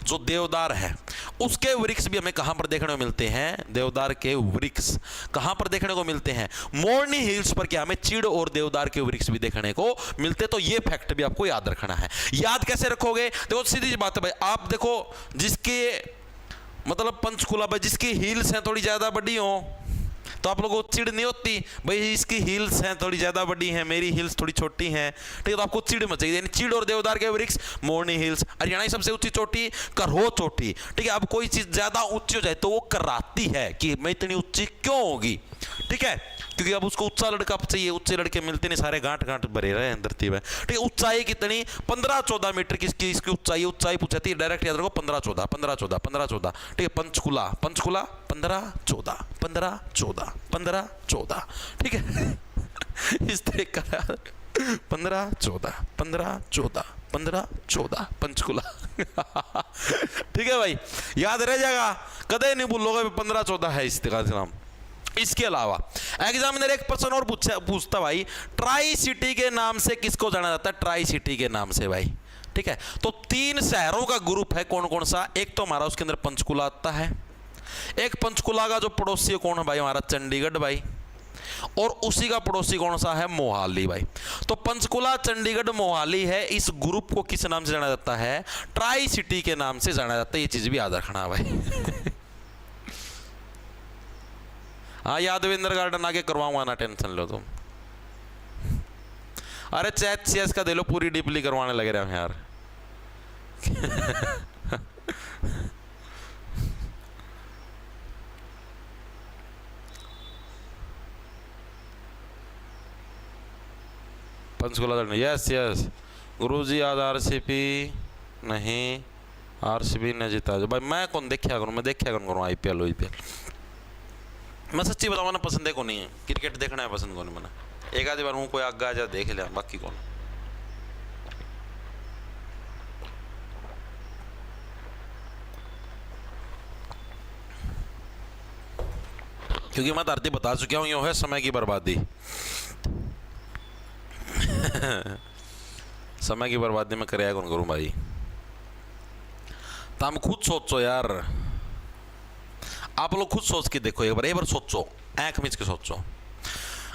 A: जो देवदार है उसके वृक्ष भी हमें कहां पर देखने को मिलते हैं, देवदार के वृक्ष कहां पर देखने को मिलते हैं, मोरनी हिल्स पर क्या हमें चीड़ और देवदार के वृक्ष भी देखने को मिलते। तो ये फैक्ट भी आपको याद रखना है। याद कैसे रखोगे, देखो सीधी सी बात है भाई, आप देखो जिसके मतलब पंचकुला भाई जिसकी हिल्स हैं थोड़ी ज्यादा बड़ी हो तो आप लोगों को चिड़ नहीं होती भाई, इसकी हिल्स हैं थोड़ी ज्यादा बड़ी हैं, मेरी हिल्स थोड़ी छोटी हैं, ठीक है, तो आपको चिड़ मचेगी। यानी चीड़ और देवदार के वृक्ष, मोरनी हिल्स, हरियाणा की सबसे ऊंची चोटी करहो चोटी। ठीक है, अब कोई चीज ज्यादा ऊंची हो जाए तो वो कराती है कि मैं इतनी ऊंची क्यों होगी, ठीक है, क्योंकि अब उसको ऊंचा लड़का चाहिए, ऊंचे लड़के मिलते नहीं, सारे गांठ गांठ भरे रहे हैं धरती में। ठीक है, ऊंचाई कितनी, 15-14 मीटर की इसकी ऊंचाई, ऊंचाई पूछती है डायरेक्ट याद रखो, 15-14 15-14 15-14। ठीक है, पंचकुला पंचकुला 15-14 15-14 15-14। ठीक है, इस तरीके का 15-14 15-14 15-14 पंचकुला। ठीक है भाई, याद रह जाएगा, कदे नहीं भूलोगे 15-14 है इस तरह से नाम। इसके अलावा एग्जामिनर एक प्रश्न और पूछता भाई, ट्राई सिटी के नाम से किसको जाना जाता है, ट्राई सिटी के नाम से भाई। ठीक है, तो 3 शहरों का ग्रुप है, कौन कौन सा, एक तो हमारा उसके अंदर पंचकुला आता है, एक पंचकुला का जो पड़ोसी है कौन है भाई हमारा, चंडीगढ़ भाई, और उसी का पड़ोसी कौन सा है, मोहाली भाई। तो पंचकुला चंडीगढ़ मोहाली है, इस ग्रुप को किस नाम से जाना जाता है, ट्राई सिटी के नाम से जाना जाता है। ये चीज भी याद रखना भाई। हाँ, यादवेंद्र गार्डन आगे करवाऊंगा ना, टेंशन लो तुम। अरे चैट सीएस का दे लो, पूरी डीपली करवाने लगे रहे यार। पंचकुला यस यस गुरुजी, आज आरसीबी नहीं, आरसीबी ने जीता जो भाई, मैं कौन देखा करूँ, मैं देखा करूँ आईपीएल वाईपीएल। मैं सच्ची बताऊँ ना, पसंद है को नहीं है क्रिकेट देखना है, पसंद को नहीं मैंने, एक आधी बार हूँ कोई आगा जा देख लिया, बाकी कौन। क्योंकि मैं धरती बता चुका हूँ, यूँ है समय की बर्बादी। समय की बर्बादी में करे कौन करूँ भाई। तो हम खुद सोचो यार, आप लोग खुद सोच के देखो एक बार सोचो, आंख मीच के सोचो।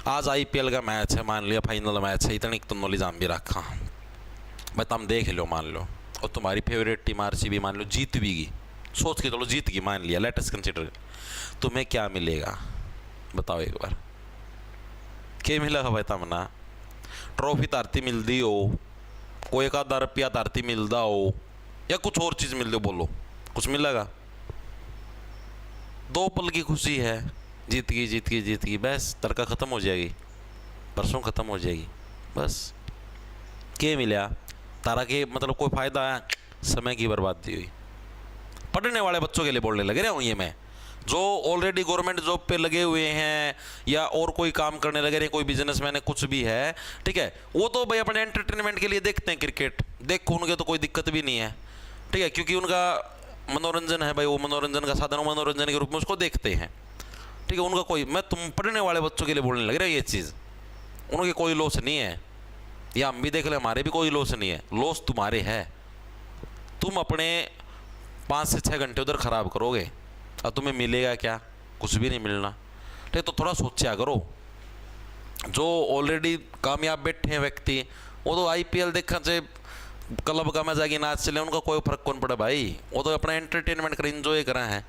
A: आज आईपीएल का मैच है, मान लिया फाइनल मैच है, इतनी तो नॉलेज हम भी रखा भाई, तुम देख लो मान लो, और तुम्हारी फेवरेट टीम आरसीबी मान लो जीत भी गई, सोच के चलो जीत गई मान लिया, लेट अस कंसीडर, तुम्हें क्या मिलेगा बताओ एक बार, क्या मिलेगा भाई तमना, ट्रॉफी तारती मिलती हो, कोई एक आधा रुपया तारती मिलता हो, या कुछ और चीज़ मिल दो, बोलो कुछ मिलेगा, 2 पल की खुशी है, जीत गई जीत गई जीत गई, बस तड़का ख़त्म हो जाएगी, परसों ख़त्म हो जाएगी, बस क्या मिला तारा के, मतलब कोई फ़ायदा है, समय की बर्बादी हुई। पढ़ने वाले बच्चों के लिए बोलने लगे रहा हूँ ये मैं, जो ऑलरेडी गवर्नमेंट जॉब पे लगे हुए हैं या और कोई काम करने लगे रहे, कोई बिजनेसमैन है कुछ भी है, ठीक है, वो तो भाई अपने एंटरटेनमेंट के लिए देखते हैं क्रिकेट, देखो उनके तो कोई दिक्कत भी नहीं है, ठीक है, क्योंकि उनका मनोरंजन है भाई, वो मनोरंजन का साधन मनोरंजन के रूप में उसको देखते हैं, ठीक है, उनका कोई, मैं तुम पढ़ने वाले बच्चों के लिए बोलने लग रहा है ये चीज़, उनके कोई लॉस नहीं है, या हम भी देख ले हमारे भी कोई लॉस नहीं है, लॉस तुम्हारे है, तुम अपने 5 से 6 घंटे उधर ख़राब करोगे और तुम्हें मिलेगा क्या, कुछ भी नहीं मिलना, ठीक है, तो थोड़ा सोचा करो। जो ऑलरेडी कामयाब बैठे हैं व्यक्ति, वो तो आईपीएल देखा से क्लब का मजा की नाच चले, उनका कोई फर्क कौन पड़े भाई, वो तो अपना एंटरटेनमेंट कर, इंजॉय करा है।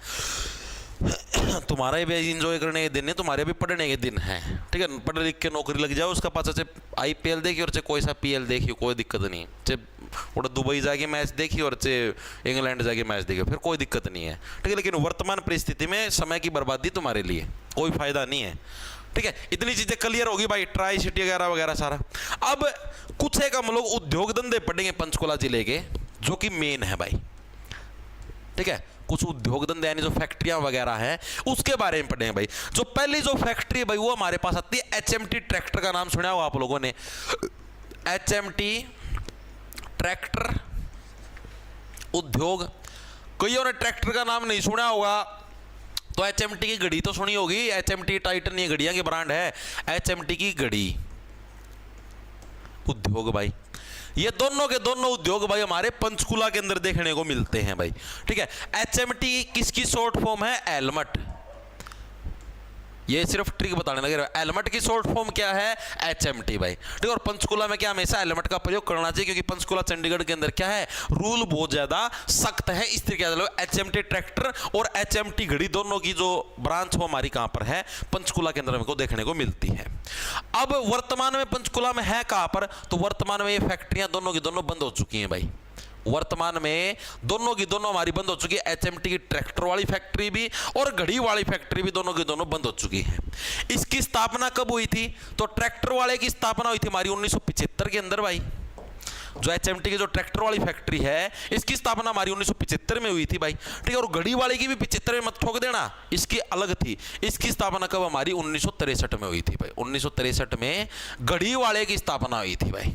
A: तुम्हारा भी इंजॉय करने के दिन है, तुम्हारे भी पढ़ने के दिन है, ठीक है। पढ़ लिख के नौकरी लग जाओ, उसका पास से IPL देखी और कोई सा PL देखी, कोई दिक्कत नहीं। चाहे दुबई जाके मैच देखी और चाहे इंग्लैंड जाके मैच देखी, फिर कोई दिक्कत नहीं है, ठीक है। लेकिन वर्तमान परिस्थिति में समय की बर्बादी तुम्हारे लिए कोई फायदा नहीं है, ठीक है। इतनी चीजें क्लियर होगी भाई, ट्राई सिटी वगैरह वगैरह सारा। अब कुछ एक हम लोग उद्योग धंधे पढ़ेंगे पंचकुला जिले के, जो कि मेन है भाई, ठीक है। कुछ उद्योग धंधे यानी जो फैक्ट्रियां वगैरह हैं उसके बारे में पढ़ेंगे भाई। जो पहली जो फैक्ट्री है भाई वो हमारे पास आती है HMT ट्रैक्टर का नाम सुना हो आप लोगों ने? HMT ट्रैक्टर उद्योग, कईयों ने ट्रैक्टर का नाम नहीं सुना होगा, तो HMT की घड़ी तो सुनी होगी। HMT टाइटन ये घड़ियां की ब्रांड है, HMT की घड़ी उद्योग भाई। ये दोनों के दोनों उद्योग भाई हमारे पंचकुला के अंदर देखने को मिलते हैं भाई, ठीक है। HMT किसकी शॉर्ट फॉर्म है? एलमट। ये सिर्फ ट्रिक बताने लगे, एलमट की शॉर्ट फॉर्म क्या है? HMT भाई, ठीक है। और पंचकुला में क्या हमेशा एलमट का प्रयोग करना चाहिए, क्योंकि पंचकुला चंडीगढ़ के अंदर क्या है, रूल बहुत ज्यादा सख्त है। इस तरीके से HMT ट्रैक्टर और HMT घड़ी दोनों की जो ब्रांच हो हमारी कहां पर है? पंचकुला के अंदर हमको देखने को मिलती है। अब वर्तमान में पंचकुला में है कहां पर? तो वर्तमान में ये फैक्ट्रियां दोनों की दोनों बंद हो चुकी हैं भाई। वर्तमान में दोनों की दोनों हमारी बंद हो चुकी है। HMT की ट्रैक्टर वाली फैक्ट्री भी और घड़ी वाली फैक्ट्री भी दोनों की दोनों बंद हो चुकी है। इसकी स्थापना कब हुई थी? तो ट्रैक्टर वाले की स्थापना हुई थी हमारी 1975 के अंदर भाई। जो HMT की जो ट्रैक्टर वाली फैक्ट्री है इसकी स्थापना हमारी 1975 में हुई थी भाई, ठीक है। और घड़ी वाले की भी 75 में मत ठोक देना, इसकी अलग थी। इसकी स्थापना कब? हमारी 1963 में हुई थी भाई। 1963 में घड़ी वाले की स्थापना हुई थी भाई,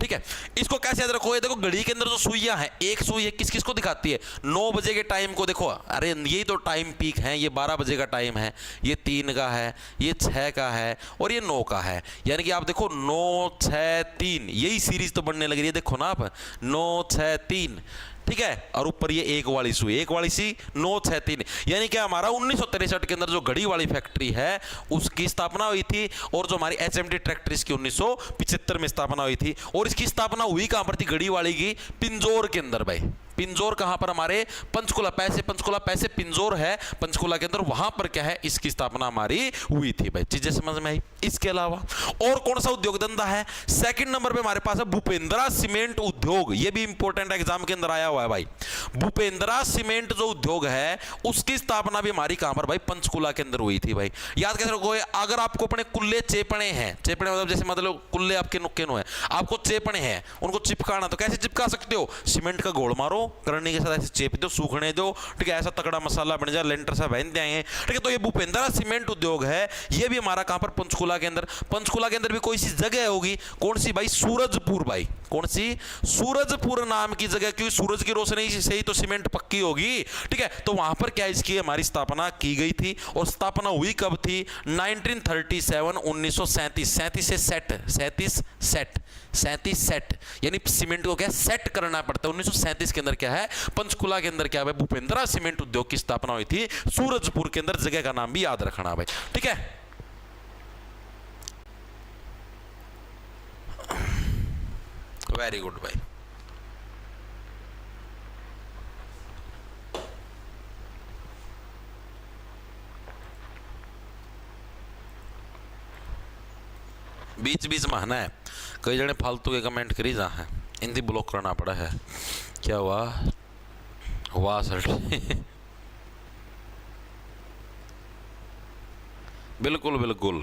A: ठीक है। इसको कैसे याद रखो? ये देखो घड़ी के अंदर जो सुइयां हैं, एक सुई है किस किस को दिखाती है? 9 बजे के टाइम को देखो, अरे यही तो टाइम पीक है। ये 12 बजे का टाइम है, ये 3 का है, ये 6 का है और ये 9 का है। यानी कि आप देखो 9 6 3 यही सीरीज तो बनने लग रही है, देखो ना आप 9 6 3, ठीक है। और ऊपर ये एक वाली सुई, एक वाली सी 9 6 3, यानी कि हमारा 1963 के अंदर जो घड़ी वाली फैक्ट्री है उसकी स्थापना हुई थी। और जो हमारी HMT ट्रैक्टर इसकी 1975 में स्थापना हुई थी। और इसकी स्थापना हुई कहां पर थी? घड़ी वाली की पिंजौर के अंदर भाई। पिंजौर कहां पर? हमारे पंचकुला, पंचकुला पैसे पिंजौर है पंचकुला के अंदर, वहां पर क्या है इसकी स्थापना हमारी हुई थी भाई। चीजें समझ में आई? इसके अलावा और कौन सा उद्योग धंधा है? सेकंड नंबर पे हमारे पास है भूपेंद्रा सीमेंट उद्योग। ये भी इंपॉर्टेंट एग्जाम के अंदर आया हुआ है भाई। भूपेंद्रा सीमेंट जो उद्योग है उसकी स्थापना भी हमारी कहां पर भाई? पंचकुला के अंदर हुई थी भाई। याद कैसे रखोगे? अगर आपको अपने कुल्ले चेपणे हैं, चेपणे मतलब जैसे मतलब कुल्ले आपके नुक्के नो है, आपको चेपणे हैं उनको चिपकाना, तो कैसे चिपका सकते हो? सीमेंट का घोल मारो, करने के साथ ऐसे चेप दो, सूखने दो, ठीक है। ऐसा तगड़ा मसाला बन जाए, लेंटर सा बन जाएंगे, ठीक है। तो ये भूपेंद्रा सीमेंट उद्योग है, ये भी हमारा कहां पर? पंचकुला के अंदर। पंचकुला के अंदर भी कोई सी जगह होगी, कौन सी भाई? सूरजपुर भाई। कौन सी? सूरजपुर नाम की जगह, क्योंकि सूरज की रोशनी से ही तो सीमेंट पक्की होगी, ठीक है। तो वहां पर क्या इसकी हमारी स्थापना की गई थी। और स्थापना हुई कब थी? 1937 1937 37 से सेट 37 सेट, यानी सीमेंट को क्या सेट करना पड़ता है। 1937 के अंदर क्या है पंचकुला के अंदर क्या है भूपेंद्रा सीमेंट उद्योग की स्थापना हुई थी सूरजपुर के अंदर। जगह का नाम भी याद रखना भाई, ठीक है। वेरी गुड भाई। बीच बीच में है कई जने फालतू के कमेंट करी जा है, इनकी ब्लॉक करना पड़ा है। क्या हुआ? हुआ सर बिल्कुल बिल्कुल।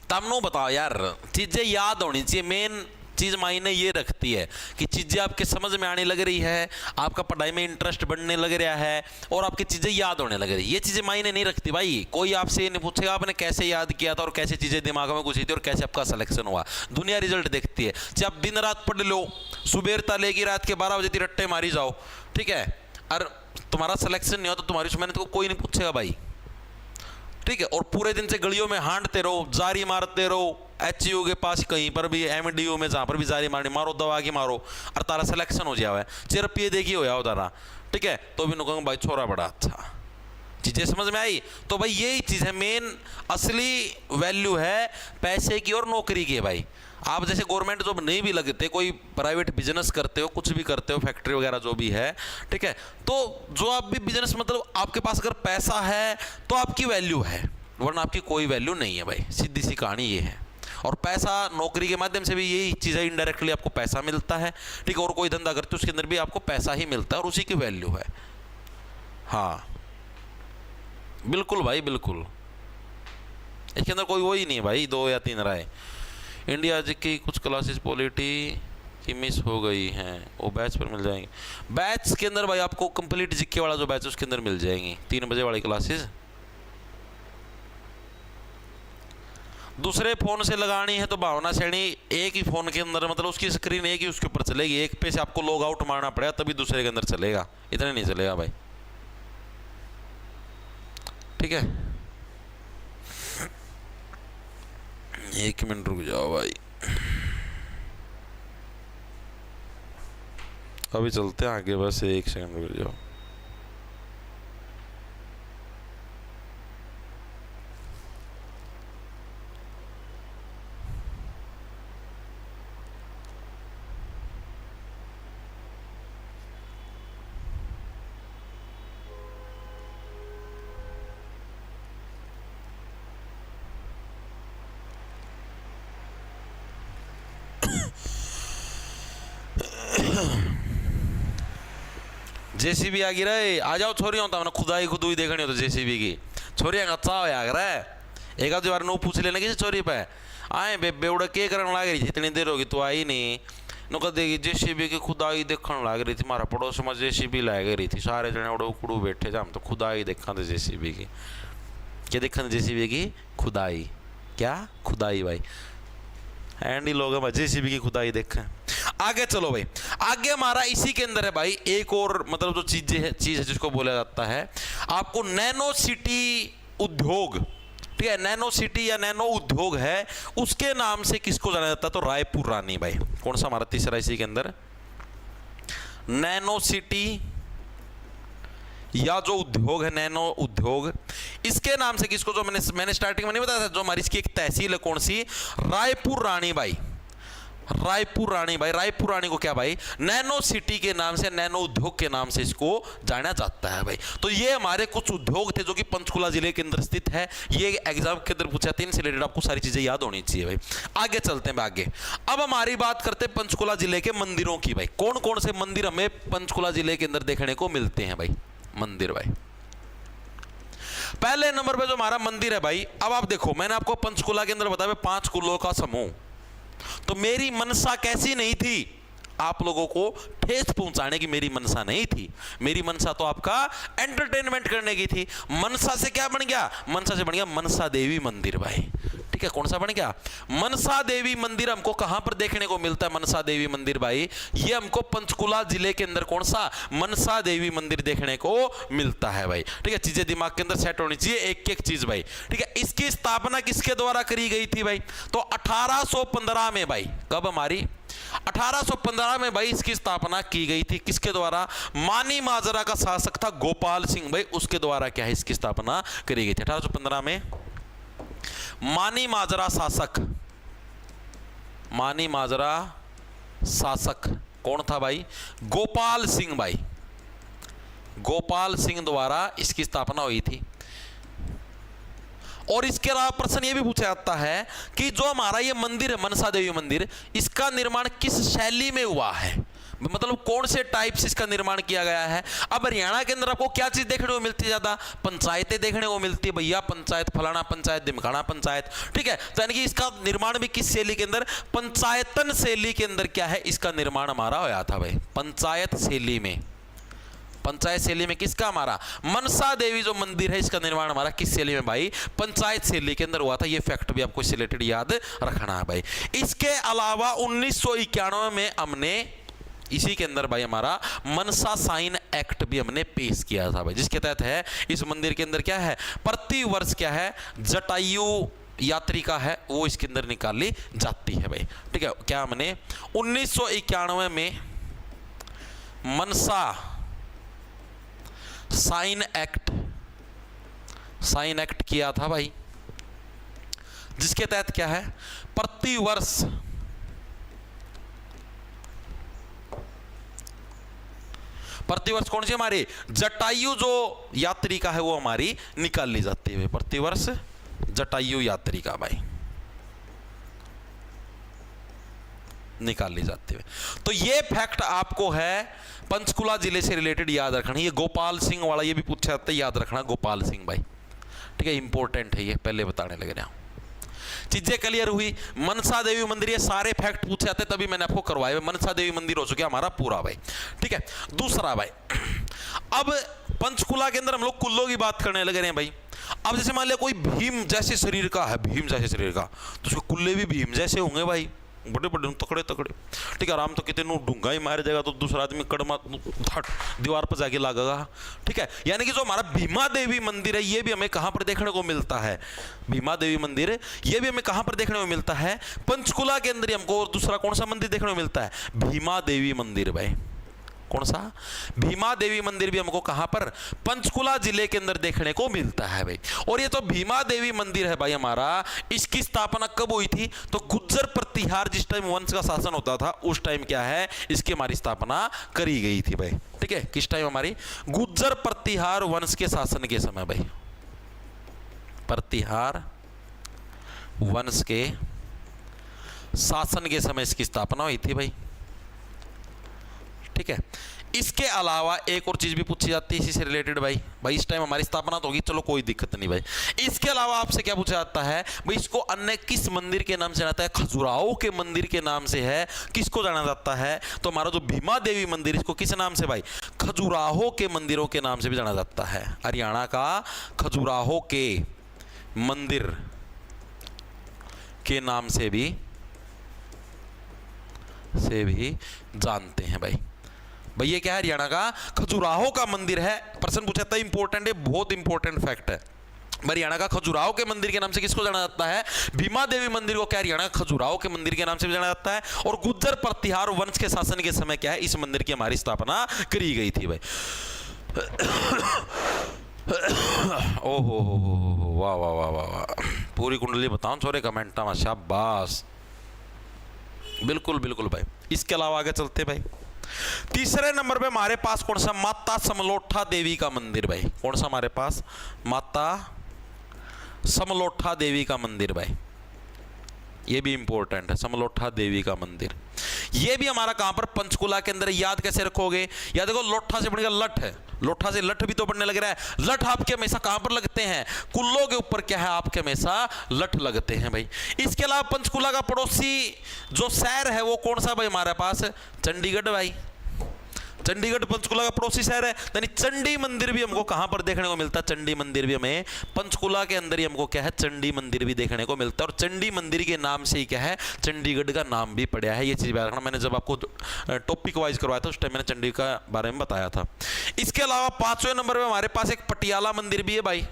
A: तमनो बताओ यार, चीजें याद होनी चाहिए। मेन चीज मायने ये रखती है कि चीजें आपके समझ में आने लग रही है, आपका पढ़ाई में इंटरेस्ट बढ़ने लग रहा है और आपकी चीजें याद होने लग रही है। ये चीजें मायने नहीं रखती भाई। कोई आपसे नहीं पूछेगा आपने कैसे याद किया था और कैसे चीजें दिमाग में घुसी थी और कैसे आपका सिलेक्शन हुआ। दुनिया रिजल्ट देखती है। चाहे आप दिन रात पढ़ लो, सुबह लेगी रात के 12 बजे तक रट्टे मारी जाओ, ठीक है, और तुम्हारा सिलेक्शन नहीं हो तो तुम्हारी मेहनत को कोई नहीं पूछेगा भाई, ठीक है। और पूरे दिन से गलियों में हांडते रहो, जारी मारते रहो, HU के पास कहीं पर भी, MDO में जहां पर भी जारी मारनी मारो, दवा की मारो, और तारा सिलेक्शन हो जाए चिरपिए देखी हो जाओ तारा, ठीक है। तो भी कहूँगा भाई छोरा बड़ा अच्छा। चीजें समझ में आई? तो भाई यही चीज है, मेन असली वैल्यू है पैसे की और नौकरी की है भाई। आप जैसे गवर्नमेंट जॉब नहीं भी लगते, कोई प्राइवेट बिजनेस करते हो, कुछ भी करते हो, फैक्ट्री वगैरह जो भी है, ठीक है, तो जो आप भी बिजनेस मतलब आपके पास अगर पैसा है तो आपकी वैल्यू है, वरना आपकी कोई वैल्यू नहीं है भाई, सीधी सी कहानी ये है। और पैसा नौकरी के माध्यम से भी यही चीज़ है, इनडायरेक्टली आपको पैसा मिलता है, ठीक है, और कोई धंधा करते हो उसके अंदर भी आपको पैसा ही मिलता है और उसी की वैल्यू है। हाँ बिल्कुल भाई बिल्कुल, इसके अंदर कोई वही नहीं है भाई 2 या 3 राय। इंडिया जी की कुछ क्लासेस पॉलिटी की मिस हो गई हैं, वो बैच पर मिल जाएंगे। बैच के अंदर भाई आपको कंप्लीट जीके वाला जो बैच है उसके अंदर मिल जाएंगी 3 बजे वाली क्लासेस। दूसरे फ़ोन से लगानी है तो भावना श्रेणी एक ही फ़ोन के अंदर, मतलब उसकी स्क्रीन एक ही उसके ऊपर चलेगी, एक पे से आपको लॉग आउट मारना पड़ेगा तभी दूसरे के अंदर चलेगा, इतना नहीं चलेगा भाई, ठीक है। 1 मिनट रुक जाओ भाई, अभी चलते हैं आगे, बस 1 सेकंड रुक जाओ। जेसीबी आ गई रे, आ जाओ छोरियों, तो हमने खुदाई खुदुई देखनी हो तो जेसीबी की छोरियां का चाव आ गया। एक आध बार नो पूछ लेना किसी छोरी पे, आए बेबे उड़ा के करने लग रही थी, इतनी देर होगी तो आई नहीं, नो कह देगी जेसीबी की खुदाई देखने लग रही थी, हमारा पड़ोस में जेसीबी ला रही थी, सारे जने उड़ो उकड़ू बैठे थे, हम तो खुदाई देखा थे जेसीबी की। क्या देखा थे जेसीबी की? खुदाई। क्या खुदाई भाई, एंडी लोग जेसीबी की खुदाई देखें। आगे चलो भाई, आगे हमारा इसी के अंदर है भाई एक और मतलब जो चीज है जिसको बोला जाता है आपको नैनो सिटी उद्योग, ठीक है, नैनो सिटी या नैनो उद्योग है, उसके नाम से किसको जाना जाता है? तो रायपुर रानी भाई। कौन सा हमारा तीसरा इसी के अंदर? नैनो सिटी या जो उद्योग है नैनो उद्योग, इसके नाम से किसको, जो मैंने स्टार्टिंग में नहीं बताया था, जो हमारी इसकी एक तहसील है कौन सी? रायपुर रानी भाई। रायपुर रानी भाई, रायपुर रानी को क्या भाई? नैनो सिटी के नाम से, नैनो उद्योग के नाम से इसको जाना जाता है भाई। तो ये हमारे कुछ उद्योग थे जो कि पंचकुला जिले के अंदर स्थित है, ये एग्जाम के अंदर पूछा था, इनसे रिलेटेड आपको सारी चीजें याद होनी चाहिए भाई। आगे चलते हैं आगे, अब हमारी बात करते हैं पंचकुला जिले के मंदिरों की भाई। कौन कौन से मंदिर हमें पंचकुला जिले के अंदर देखने को मिलते हैं भाई? मंदिर भाई, पहले नंबर पे जो हमारा मंदिर है भाई, अब आप देखो मैंने आपको पंचकुला के अंदर बताया 5 कुलों का समूह, तो मेरी मनसा कैसी नहीं थी? आप लोगों को ठेस पहुंचाने की मेरी मनसा नहीं थी, मेरी मनसा तो आपका एंटरटेनमेंट करने की थी। मनसा से क्या बन गया? मनसा से बन गया मनसा देवी मंदिर भाई, ठीक है। कौन सा बन गया? मनसा देवी मंदिर। हमको कहां पर देखने को मिलता है मनसा देवी मंदिर भाई? ये हमको पंचकुला जिले के अंदर कौन सा? मनसा देवी मंदिर देखने को मिलता है भाई, ठीक है। चीजें दिमाग के अंदर सेट होनी चाहिए, एक एक चीज भाई, ठीक है। इसकी स्थापना किसके द्वारा करी गई थी भाई? तो 1815 में भाई। कब हमारी? 1815 में भाई इसकी स्थापना की गई थी। किसके द्वारा? मानी माजरा का शासक था गोपाल सिंह भाई, उसके द्वारा क्या है इसकी स्थापना करी गई थी 1815 में। मानी माजरा शासक, मानी माजरा शासक कौन था भाई? गोपाल सिंह भाई, गोपाल सिंह द्वारा इसकी स्थापना हुई थी। और इसके अलावा प्रश्न ये भी पूछा जाता है कि जो हमारा ये मंदिर है मनसा देवी मंदिर, इसका निर्माण किस शैली में हुआ है? मतलब कौन से टाइप से इसका निर्माण किया गया है? अब हरियाणा के अंदर आपको क्या चीज देखने को मिलती है? ज्यादा पंचायतें देखने को मिलती है भैया, पंचायत फलाना पंचायत ढिमकाना पंचायत, ठीक है। तो यानी कि इसका निर्माण भी किस शैली के अंदर? पंचायतन शैली के अंदर क्या है इसका निर्माण हमारा होया था भाई, पंचायत शैली में। पंचायत शैली में किसका? हमारा मनसा देवी जो मंदिर है इसका निर्माण हमारा किस शैली में भाई? पंचायत शैली के अंदर हुआ था। ये फैक्ट भी आपको रिलेटेड याद रखना है भाई। इसके अलावा 1991 में हमने इसी के अंदर भाई हमारा मनसा साइन एक्ट भी हमने पेश किया था भाई, जिसके तहत है इस मंदिर के अंदर क्या है? प्रति वर्ष क्या है? जटायु यात्रिका है वो इसके अंदर निकाली जाती है भाई, ठीक है। क्या हमने 1991 में मनसा साइन एक्ट किया था भाई, जिसके तहत क्या है? प्रति वर्ष प्रतिवर्ष कौन सी हमारी जटायु जो यात्रिका है वो हमारी निकाल ली जाती है प्रतिवर्ष जटायु यात्रिका भाई निकाल ली जाती है। तो ये फैक्ट आपको है पंचकुला जिले से रिलेटेड याद रखना। ये गोपाल सिंह वाला ये भी पूछा जाता है, याद रखना गोपाल सिंह भाई, ठीक है, इंपॉर्टेंट है ये, पहले बताने लग रहा हूं। चीजें क्लियर हुई। मनसा देवी मंदिर, ये सारे फैक्ट पूछे जाते तभी मैंने आपको करवाए। मनसा देवी मंदिर हो चुका हमारा पूरा भाई, ठीक है। दूसरा भाई, अब पंचकुला के अंदर हम लोग कुल्लों की बात करने लगे हैं भाई। अब जैसे मान लिया कोई भीम जैसे शरीर का है, भीम जैसे शरीर का, तो उसके कुल्ले भी भीम जैसे होंगे भाई, बड़े बड़े तकड़े तकड़े, ठीक है। आराम तो कितने डूंगा ही मार जाएगा तो दूसरा आदमी कड़मा दीवार पर जाके लागेगा, ठीक है। यानी कि जो हमारा भीमा देवी मंदिर है ये भी हमें कहां पर देखने को मिलता है, भीमा देवी मंदिर ये भी हमें कहां पर देखने को मिलता है, पंचकुला के अंदर हमको। और दूसरा कौन सा मंदिर देखने को मिलता है, भीमा देवी मंदिर भाई, कौन सा, भीमा देवी मंदिर भी हमको कहां पर, पंचकुला जिले के अंदर देखने को मिलता है भाई। और ये तो भीमा देवी मंदिर है भाई हमारा, इसकी स्थापना कब हुई थी, तो गुज्जर प्रतिहार जिस टाइम वंश का शासन होता था उस टाइम क्या है, इसकी हमारी स्थापना करी गई थी भाई, ठीक है। किस टाइम, हमारी गुज्जर प्रतिहार वंश के शासन के समय भाई, प्रतिहार वंश के शासन के समय इसकी स्थापना हुई थी भाई, ठीक है। इसके अलावा एक और चीज भी पूछी जाती है इसी से रिलेटेड भाई, इस टाइम हमारी स्थापना तो होगी, चलो कोई दिक्कत नहीं भाई। इसके अलावा आपसे क्या पूछा जाता है भाई, इसको अन्य किस मंदिर के नाम से जाना जाता है, खजुराहो के मंदिर के नाम से है, किसको जाना जाता है, तो हमारा जो भीमा देवी मंदिर इसको किस नाम से भाई, खजुराहो के मंदिरों के नाम से भी जाना जाता है। हरियाणा का खजुराहो के मंदिर के नाम से भी जानते हैं भाई। ये क्या है, हरियाणा का खजुराहो का मंदिर है। प्रश्न पूछा था, इंपॉर्टेंट है, बहुत इंपॉर्टेंट फैक्ट है। हरियाणा का खजुराहो के मंदिर के नाम से किसको जाना जाता है, भीमा देवी मंदिर को क्या हरियाणा खजुराहो के मंदिर के नाम से भी जाना जाता है। और गुज्जर प्रतिहार वंश के शासन के समय क्या है, इस मंदिर की हमारी स्थापना करी गई थी भाई। ओहो हो, वाह वाह वाह वाह वाह, पूरी कुंडली बताऊं छोरे कमेंटा में, शाबाश, बिल्कुल बिल्कुल भाई। इसके अलावा आगे चलते भाई, तीसरे नंबर पे हमारे पास कौन सा, माता समलोठा देवी का मंदिर भाई, कौन सा हमारे पास, माता समलोठा देवी का मंदिर भाई, ये भी इंपॉर्टेंट है, समलोठा देवी का मंदिर। ये भी हमारा कहां पर, पंचकुला के अंदर। याद कैसे रखोगे, या देखो लोठा से बढ़कर लठ है, लोठा से लठ भी तो बढ़ने लग रहा है। लठ आपके हमेशा कहां पर लगते हैं, कुल्लों के ऊपर क्या है, आपके हमेशा लठ लगते हैं भाई। इसके अलावा पंचकुला का पड़ोसी जो शहर है वो कौन सा भाई हमारे पास, चंडीगढ़ भाई, चंडीगढ़ पंचकुला का पड़ोसी शहर है। यानी चंडी मंदिर भी हमको कहां पर देखने को मिलता है, चंडी मंदिर भी हमें पंचकुला के अंदर ही हमको क्या है, चंडी मंदिर भी देखने को मिलता है। और चंडी मंदिर के नाम से ही क्या है, चंडीगढ़ का नाम भी पड़ा है। ये चीज याद रखना, मैंने जब आपको टॉपिक वाइज करवाया था उस टाइम मैंने चंडीगढ़ का बारे में बताया था। इसके अलावा 5वें नंबर पर हमारे पास एक पटियाला मंदिर भी है भाई,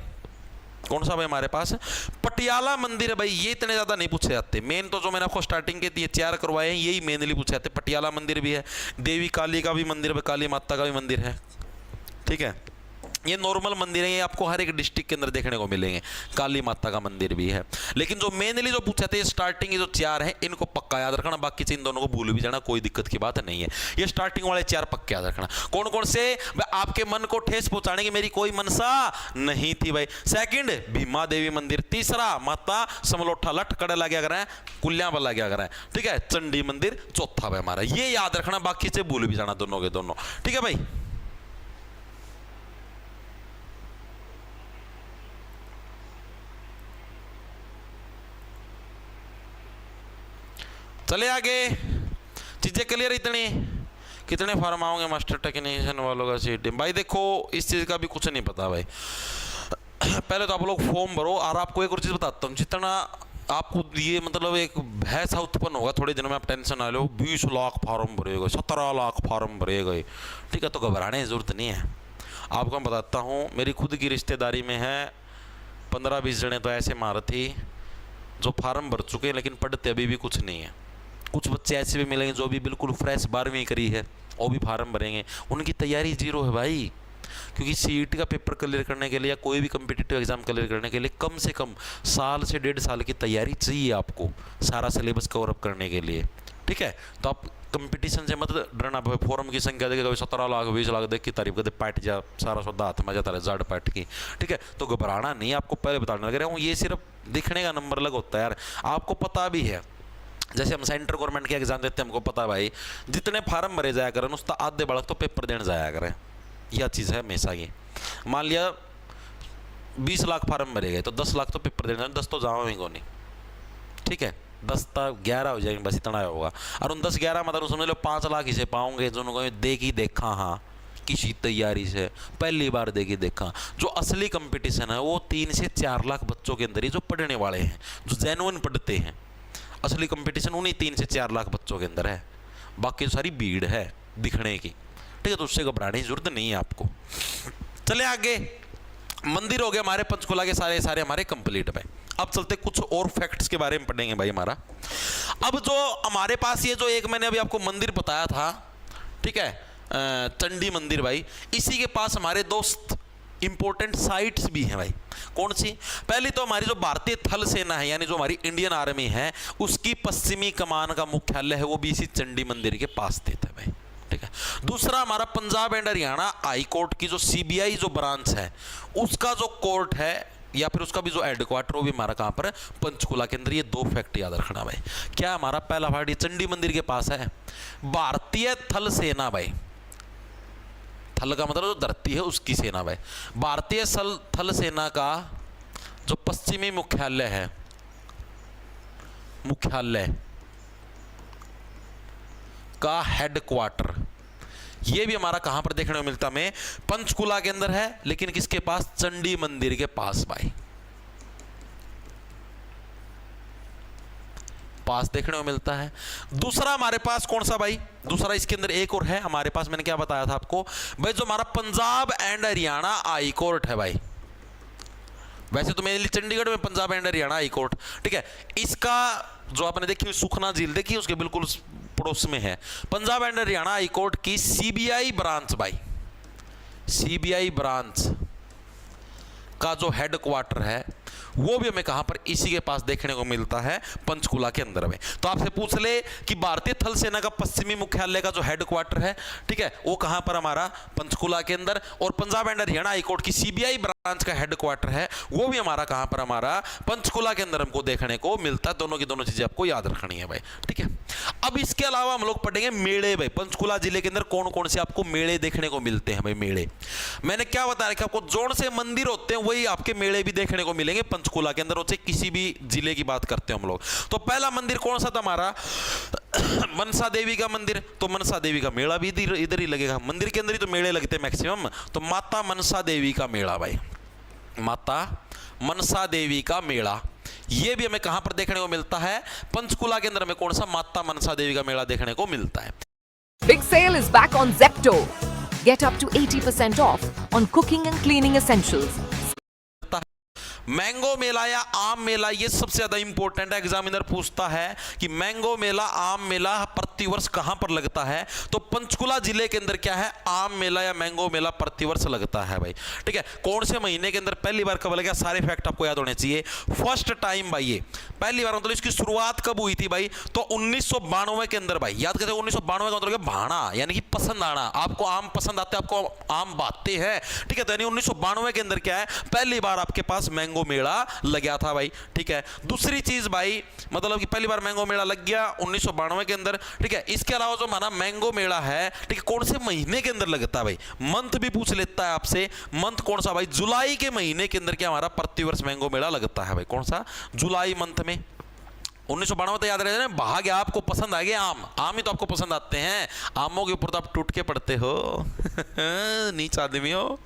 A: कौन सा भाई हमारे पास, पटियाला मंदिर है भाई। ये इतने ज्यादा नहीं पूछे जाते, मेन तो जो मैंने आपको स्टार्टिंग के 4 करवाए हैं यही मेनली पूछे जाते। पटियाला मंदिर भी है, देवी काली का भी मंदिर है, काली माता का भी मंदिर है, ठीक है। ये नॉर्मल मंदिर है, ये आपको हर एक डिस्ट्रिक्ट के अंदर देखने को मिलेंगे। काली माता का मंदिर भी है, लेकिन जो मेनली जो पूछे थे स्टार्टिंग जो 4 हैं इनको पक्का याद रखना, बाकी से इन दोनों को भूल भी जाना, कोई दिक्कत की बात नहीं है। ये स्टार्टिंग वाले 4 पक्के याद रखना। कौन कौन से, आपके मन को ठेस पहुंचाने की मेरी कोई मनसा नहीं थी भाई। सेकंड भीमा देवी मंदिर, तीसरा माता समलोठा लठ कड़े लगे अगर है, कुल्लियां पर लगे अगर है, ठीक है। चंडी मंदिर चौथा भाई हमारा, ये याद रखना, बाकी से भूल भी जाना दोनों के दोनों, ठीक है भाई। चले आगे, चीजें क्लियर। इतनी कितने फार्म आओगे मास्टर टेक्नीशियन वालों का सीट भाई, देखो इस चीज का भी कुछ नहीं पता भाई। पहले तो आप लोग फॉर्म भरो, और आपको एक और चीज बताता हूँ, जितना आपको ये मतलब एक भय सा उत्पन्न होगा थोड़े दिनों में, आप टेंशन ना लो, 20 लाख फार्म भरे गए, 17 लाख फार्म भरे गए, ठीक है, तो घबराने की जरूरत नहीं है। आपको मैं बताता हूँ, मेरी खुद की रिश्तेदारी में है 15-20 जने तो ऐसे महारथी जो फार्म भर चुके हैं लेकिन पढ़ते अभी भी कुछ नहीं है। कुछ बच्चे ऐसे भी मिलेंगे जो भी बिल्कुल फ्रेश 12वीं करी है, वो भी फार्म भरेंगे, उनकी तैयारी जीरो है भाई। क्योंकि सीईटी का पेपर क्लियर करने के लिए या कोई भी कम्पिटिटिव एग्जाम क्लियर करने के लिए कम से कम 1 से 1.5 साल की तैयारी चाहिए आपको, सारा सिलेबस कवर अप करने के लिए, ठीक है। तो आप कंपटीशन से मत डरना भाई, फॉर्म की संख्या देखेगा 17 लाख 20 लाख देख की तारीफ करते पाट जा सारा सौदा हाथ में जाता है जड़ पाट की, ठीक है। तो घबराना नहीं, आपको पहले बताने लग रहा हूँ, ये सिर्फ दिखने का नंबर लग होता है यार, आपको पता भी है। जैसे हम सेंट्रल गवर्नमेंट के एग्जाम देते हैं, हमको पता है भाई जितने फार्म भरे जाया करें उसका आधे बढ़ तो पेपर देने जाया करें, यह चीज़ है हमेशा की। मान लिया 20 लाख फार्म भरे गए तो 10 लाख तो पेपर देने, 10 तो जाओ को नहीं, ठीक है। 10 तक 11 हो जाएंगे, बस इतना होगा। और उन 10-11 मतलब समझ लो 5 लाख इसे पाओगे जो उनको देखी देखा, हाँ किसी तैयारी से पहली बार देखी देखा। जो असली कंपटीशन है वो 3 से 4 लाख बच्चों के अंदर ही जो पढ़ने वाले हैं, जो जेन्युइन पढ़ते हैं, असली कंपटीशन उन्हीं 3 से 4 लाख बच्चों के अंदर है, बाकी सारी भीड़ है दिखने की, ठीक है। तो उससे घबराने की जरूरत नहीं है आपको। चले आगे, मंदिर हो गए हमारे पंचकुला के सारे हमारे कंप्लीट भाई। अब चलते कुछ और फैक्ट्स के बारे में पढ़ेंगे भाई हमारा। अब जो हमारे पास ये जो एक मैंने अभी आपको मंदिर बताया था, ठीक है, चंडी मंदिर भाई, इसी के पास हमारे दोस्त इंपॉर्टेंट साइट्स भी हैं भाई। कौन सी? पहली तो हमारी जो भारतीय थल सेना है, यानी जो हमारी इंडियन आर्मी है, उसकी पश्चिमी कमान का मुख्यालय है वो भी इसी चंडी मंदिर के पास स्थित है भाई, ठीक है। दूसरा हमारा Punjab and Haryana high court की जो सीबीआई जो ब्रांच है, उसका जो कोर्ट है या फिर उसका भी जो हेडक्वार्टर वो भी हमारा कहां पर है? पंचकुला के अंदर। ये 2 फैक्ट याद रखना भाई। क्या हमारा पहला फैक्ट चंडी मंदिर के पास है, भारतीय थल सेना भाई, थल का मतलब जो धरती है उसकी सेना भाई। भारतीय थल सेना का जो पश्चिमी मुख्यालय है, मुख्यालय का हेडक्वार्टर, ये भी हमारा कहां पर देखने को मिलता है? हमें पंचकुला के अंदर है, लेकिन किसके पास? चंडी मंदिर के पास भाई, पास देखने को मिलता है। दूसरा हमारे पास कौन सा भाई? दूसरा इसके अंदर एक और है हमारे पास, मैंने क्या बताया था आपको भाई, जो हमारा Punjab and Haryana high court है भाई। वैसे तो मेरे लिए चंडीगढ़ में Punjab and Haryana high court, ठीक है। इसका जो आपने देखी सुखना झील देखी, उसके बिल्कुल पड़ोस में है Punjab and Haryana high court की सीबीआई ब्रांच भाई। सीबीआई ब्रांच का जो हेडक्वार्टर है वो भी हमें कहां पर? इसी के पास देखने को मिलता है, पंचकुला के अंदर में। तो आपसे पूछ ले कि भारतीय थल सेना का पश्चिमी मुख्यालय का जो हेडक्वार्टर है, ठीक है, वो कहां पर? हमारा पंचकुला के अंदर। और पंजाब एंड हरियाणा हाईकोर्ट की सीबीआई ब्रांच का हेडक्वार्टर है वो भी हमारा कहां पर? हमारा पंचकुला के अंदर हमको देखने को मिलता है। दोनों की दोनों चीजें आपको याद रखनी है भाई, ठीक है। अब इसके अलावा हम लोग पढ़ेंगे मेले भाई। पंचकुला जिले के अंदर कौन कौन से आपको मेले देखने को मिलते हैं भाई? मेले मैंने क्या बताया कि आपको जोन से मंदिर होते हैं वही आपके मेले भी देखने को मिलेंगे पंचकुला के अंदर, हो चाहे किसी भी जिले की बात करते हैं हम लोग। तो पहला मंदिर कौन सा था हमारा? मनसा देवी का मंदिर। तो मनसा देवी का मेला भी इधर ही लगेगा, मंदिर के अंदर ही तो मेले लगते हैं मैक्सिमम। तो माता मनसा देवी का मेला भाई, माता मनसा देवी का मेला, ये भी हमें कहां पर देखने को मिलता है? पंचकुला के अंदर। हमें कौन सा? माता मनसा देवी का मेला देखने को मिलता है।
B: Big sale is back on Zepto. Get up to 80% off on cooking and cleaning essentials.
A: Mango मेला या आम मेला, ये सबसे ज्यादा इंपॉर्टेंट है। एग्जामिनर पूछता है कि मैंगो मेला, आम मेला प्रतिवर्ष कहां पर लगता है? तो पंचकुला जिले के अंदर क्या है? आम मेला या मैंगो मेला प्रतिवर्ष लगता है भाई, ठीक है। कौन से महीने के अंदर, पहली बार कब लगा? सारे फैक्ट आपको याद होने चाहिए। फर्स्ट टाइम भाई, ये पहली बार मतलब इसकी शुरुआत कब हुई थी भाई? तो 1992 के अंदर भाई। याद करते 1992 का मतलब भाना, यानी कि पसंद आना। आपको आम पसंद आते, आपको आम बातें हैं, ठीक है। तो यानी 1992 के अंदर क्या है? पहली बार आपके पास मैंगो मेला लगा था भाई, ठीक है। दूसरी चीज भाई, मतलब कि पहली बार मैंगो मेला लग गया 1992 के अंदर, ठीक है। इसके अलावा जो हमारा मैंगो मेला है, ठीक है, कौन से महीने के अंदर लगता है भाई? मंथ भी पूछ लेता है आपसे, मंथ कौन सा भाई? जुलाई के महीने के अंदर क्या हमारा प्रतिवर्ष मैंगो मेला लगता है भाई? कौन सा? जुलाई मंथ में। 1992 तो याद रहे, भाग गया, आपको पसंद आ गया आम, आम ही तो आपको पसंद आते हैं, आमों के ऊपर तो आप टूट के पड़ते हो नीच आदमी हो।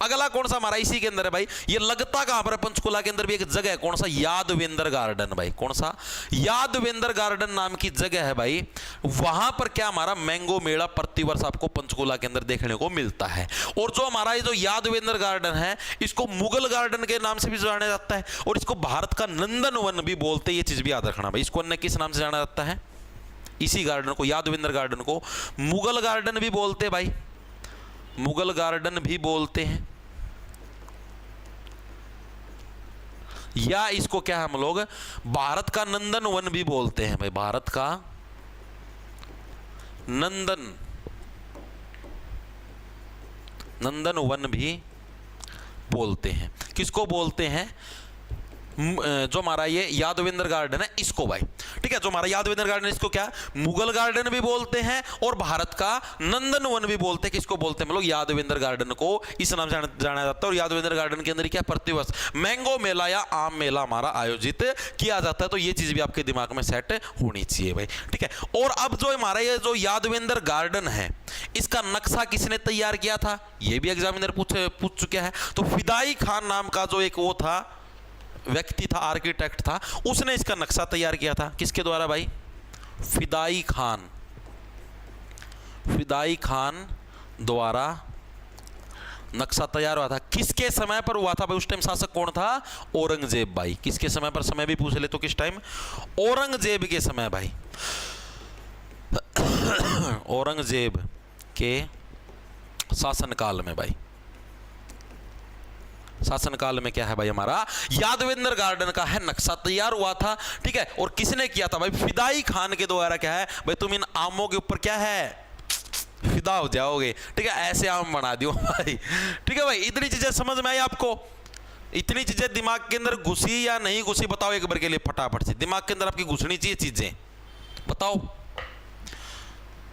A: अगला कौन सा हमारा इसी के अंदर है भाई? ये लगता कहां पर है? पंचकुला के अंदर भी एक जगह है, कौन सा? यादवेंद्र गार्डन भाई। कौन सा? यादवेंद्र गार्डन नाम की जगह है भाई। वहां पर क्या हमारा मैंगो मेला प्रतिवर्ष आपको पंचकुला के अंदर देखने को मिलता है। और जो हमारा ये जो यादवेंद्र गार्डन है, इसको मुगल गार्डन के नाम से भी जाना जाता है, और इसको भारत का नंदन वन भी बोलते हैं। ये चीज भी याद भाई। इसको अन्य किस नाम से जाना जाता है? इसी गार्डन को, यादवेंद्र गार्डन को मुगल गार्डन भी बोलते हैं भाई, मुगल गार्डन भी बोलते हैं। या इसको क्या है हम लोग? भारत का नंदन वन भी बोलते हैं भाई, भारत का नंदन वन भी बोलते हैं। किसको बोलते हैं? जो हमारा ये यादवेंद्र गार्डन है इसको भाई, ठीक है, जो हमारा यादवेंद्र गार्डन है इसको क्या मुगल गार्डन भी बोलते हैं और भारत का नंदन वन भी बोलते हैं। किसको बोलते हैं हम लोग? यादवेंद्र गार्डन को इस नाम से जाना जाता है। और यादवेंद्र गार्डन के अंदर क्या प्रतिवर्ष मैंगो मेला या आम मेला हमारा आयोजित किया जाता है। तो ये चीज भी आपके दिमाग में सेट होनी चाहिए भाई, ठीक है। और अब जो हमारा ये जो यादवेंद्र गार्डन है इसका नक्शा किसने तैयार किया था? ये भी एग्जामिनर पूछ चुका है। तो फिदाई खान नाम का जो एक वो था व्यक्ति था, आर्किटेक्ट था, उसने इसका नक्शा तैयार किया था। किसके द्वारा भाई? फिदाई खान द्वारा नक्शा तैयार हुआ था। किसके समय पर हुआ था भाई? उस टाइम शासक कौन था? औरंगजेब भाई। किसके समय पर? समय भी पूछ ले तो किस टाइम? औरंगजेब के समय भाई। औरंगजेब के शासनकाल में भाई, शासनकाल में क्या है भाई हमारा यादवेंद्र गार्डन का है नक्शा तैयार हुआ था, ठीक है। और किसने किया था भाई? फिदाई खान के द्वारा। क्या है भाई? तुम इन आमों के ऊपर क्या है फिदा हो जाओगे, ठीक है, ऐसे आम बना दियो भाई, ठीक है भाई। इतनी चीजें समझ में आई आपको? इतनी चीजें दिमाग के अंदर घुसी या नहीं घुसी बताओ एक बार के लिए फटाफट से। दिमाग के अंदर आपकी घुसनी चाहिए चीजें, बताओ।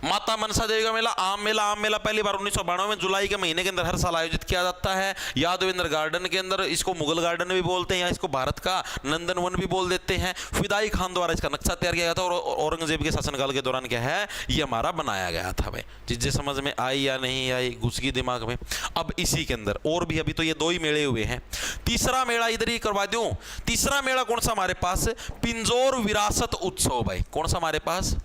A: माता मनसा देवी का मेला, आम मेला पहली बार 1992 में जुलाई के महीने के अंदर हर साल आयोजित किया जाता है यादवेंद्र गार्डन के अंदर। इसको मुगल गार्डन भी बोलते हैं या इसको भारत का नंदन वन भी बोल देते हैं। फिदाई खान द्वारा इसका नक्शा तैयार किया गया था और औरंगजेब के शासनकाल के दौरान क्या है ये हमारा बनाया गया था भाई। चीजें समझ में आई या नहीं आई? घुस गई दिमाग में? अब इसी के अंदर और भी, अभी तो ये 2 ही मेले हुए हैं, तीसरा मेला इधर ही करवा दूं। तीसरा मेला कौन सा हमारे पास? पिंजौर विरासत उत्सव भाई। कौन सा हमारे पास?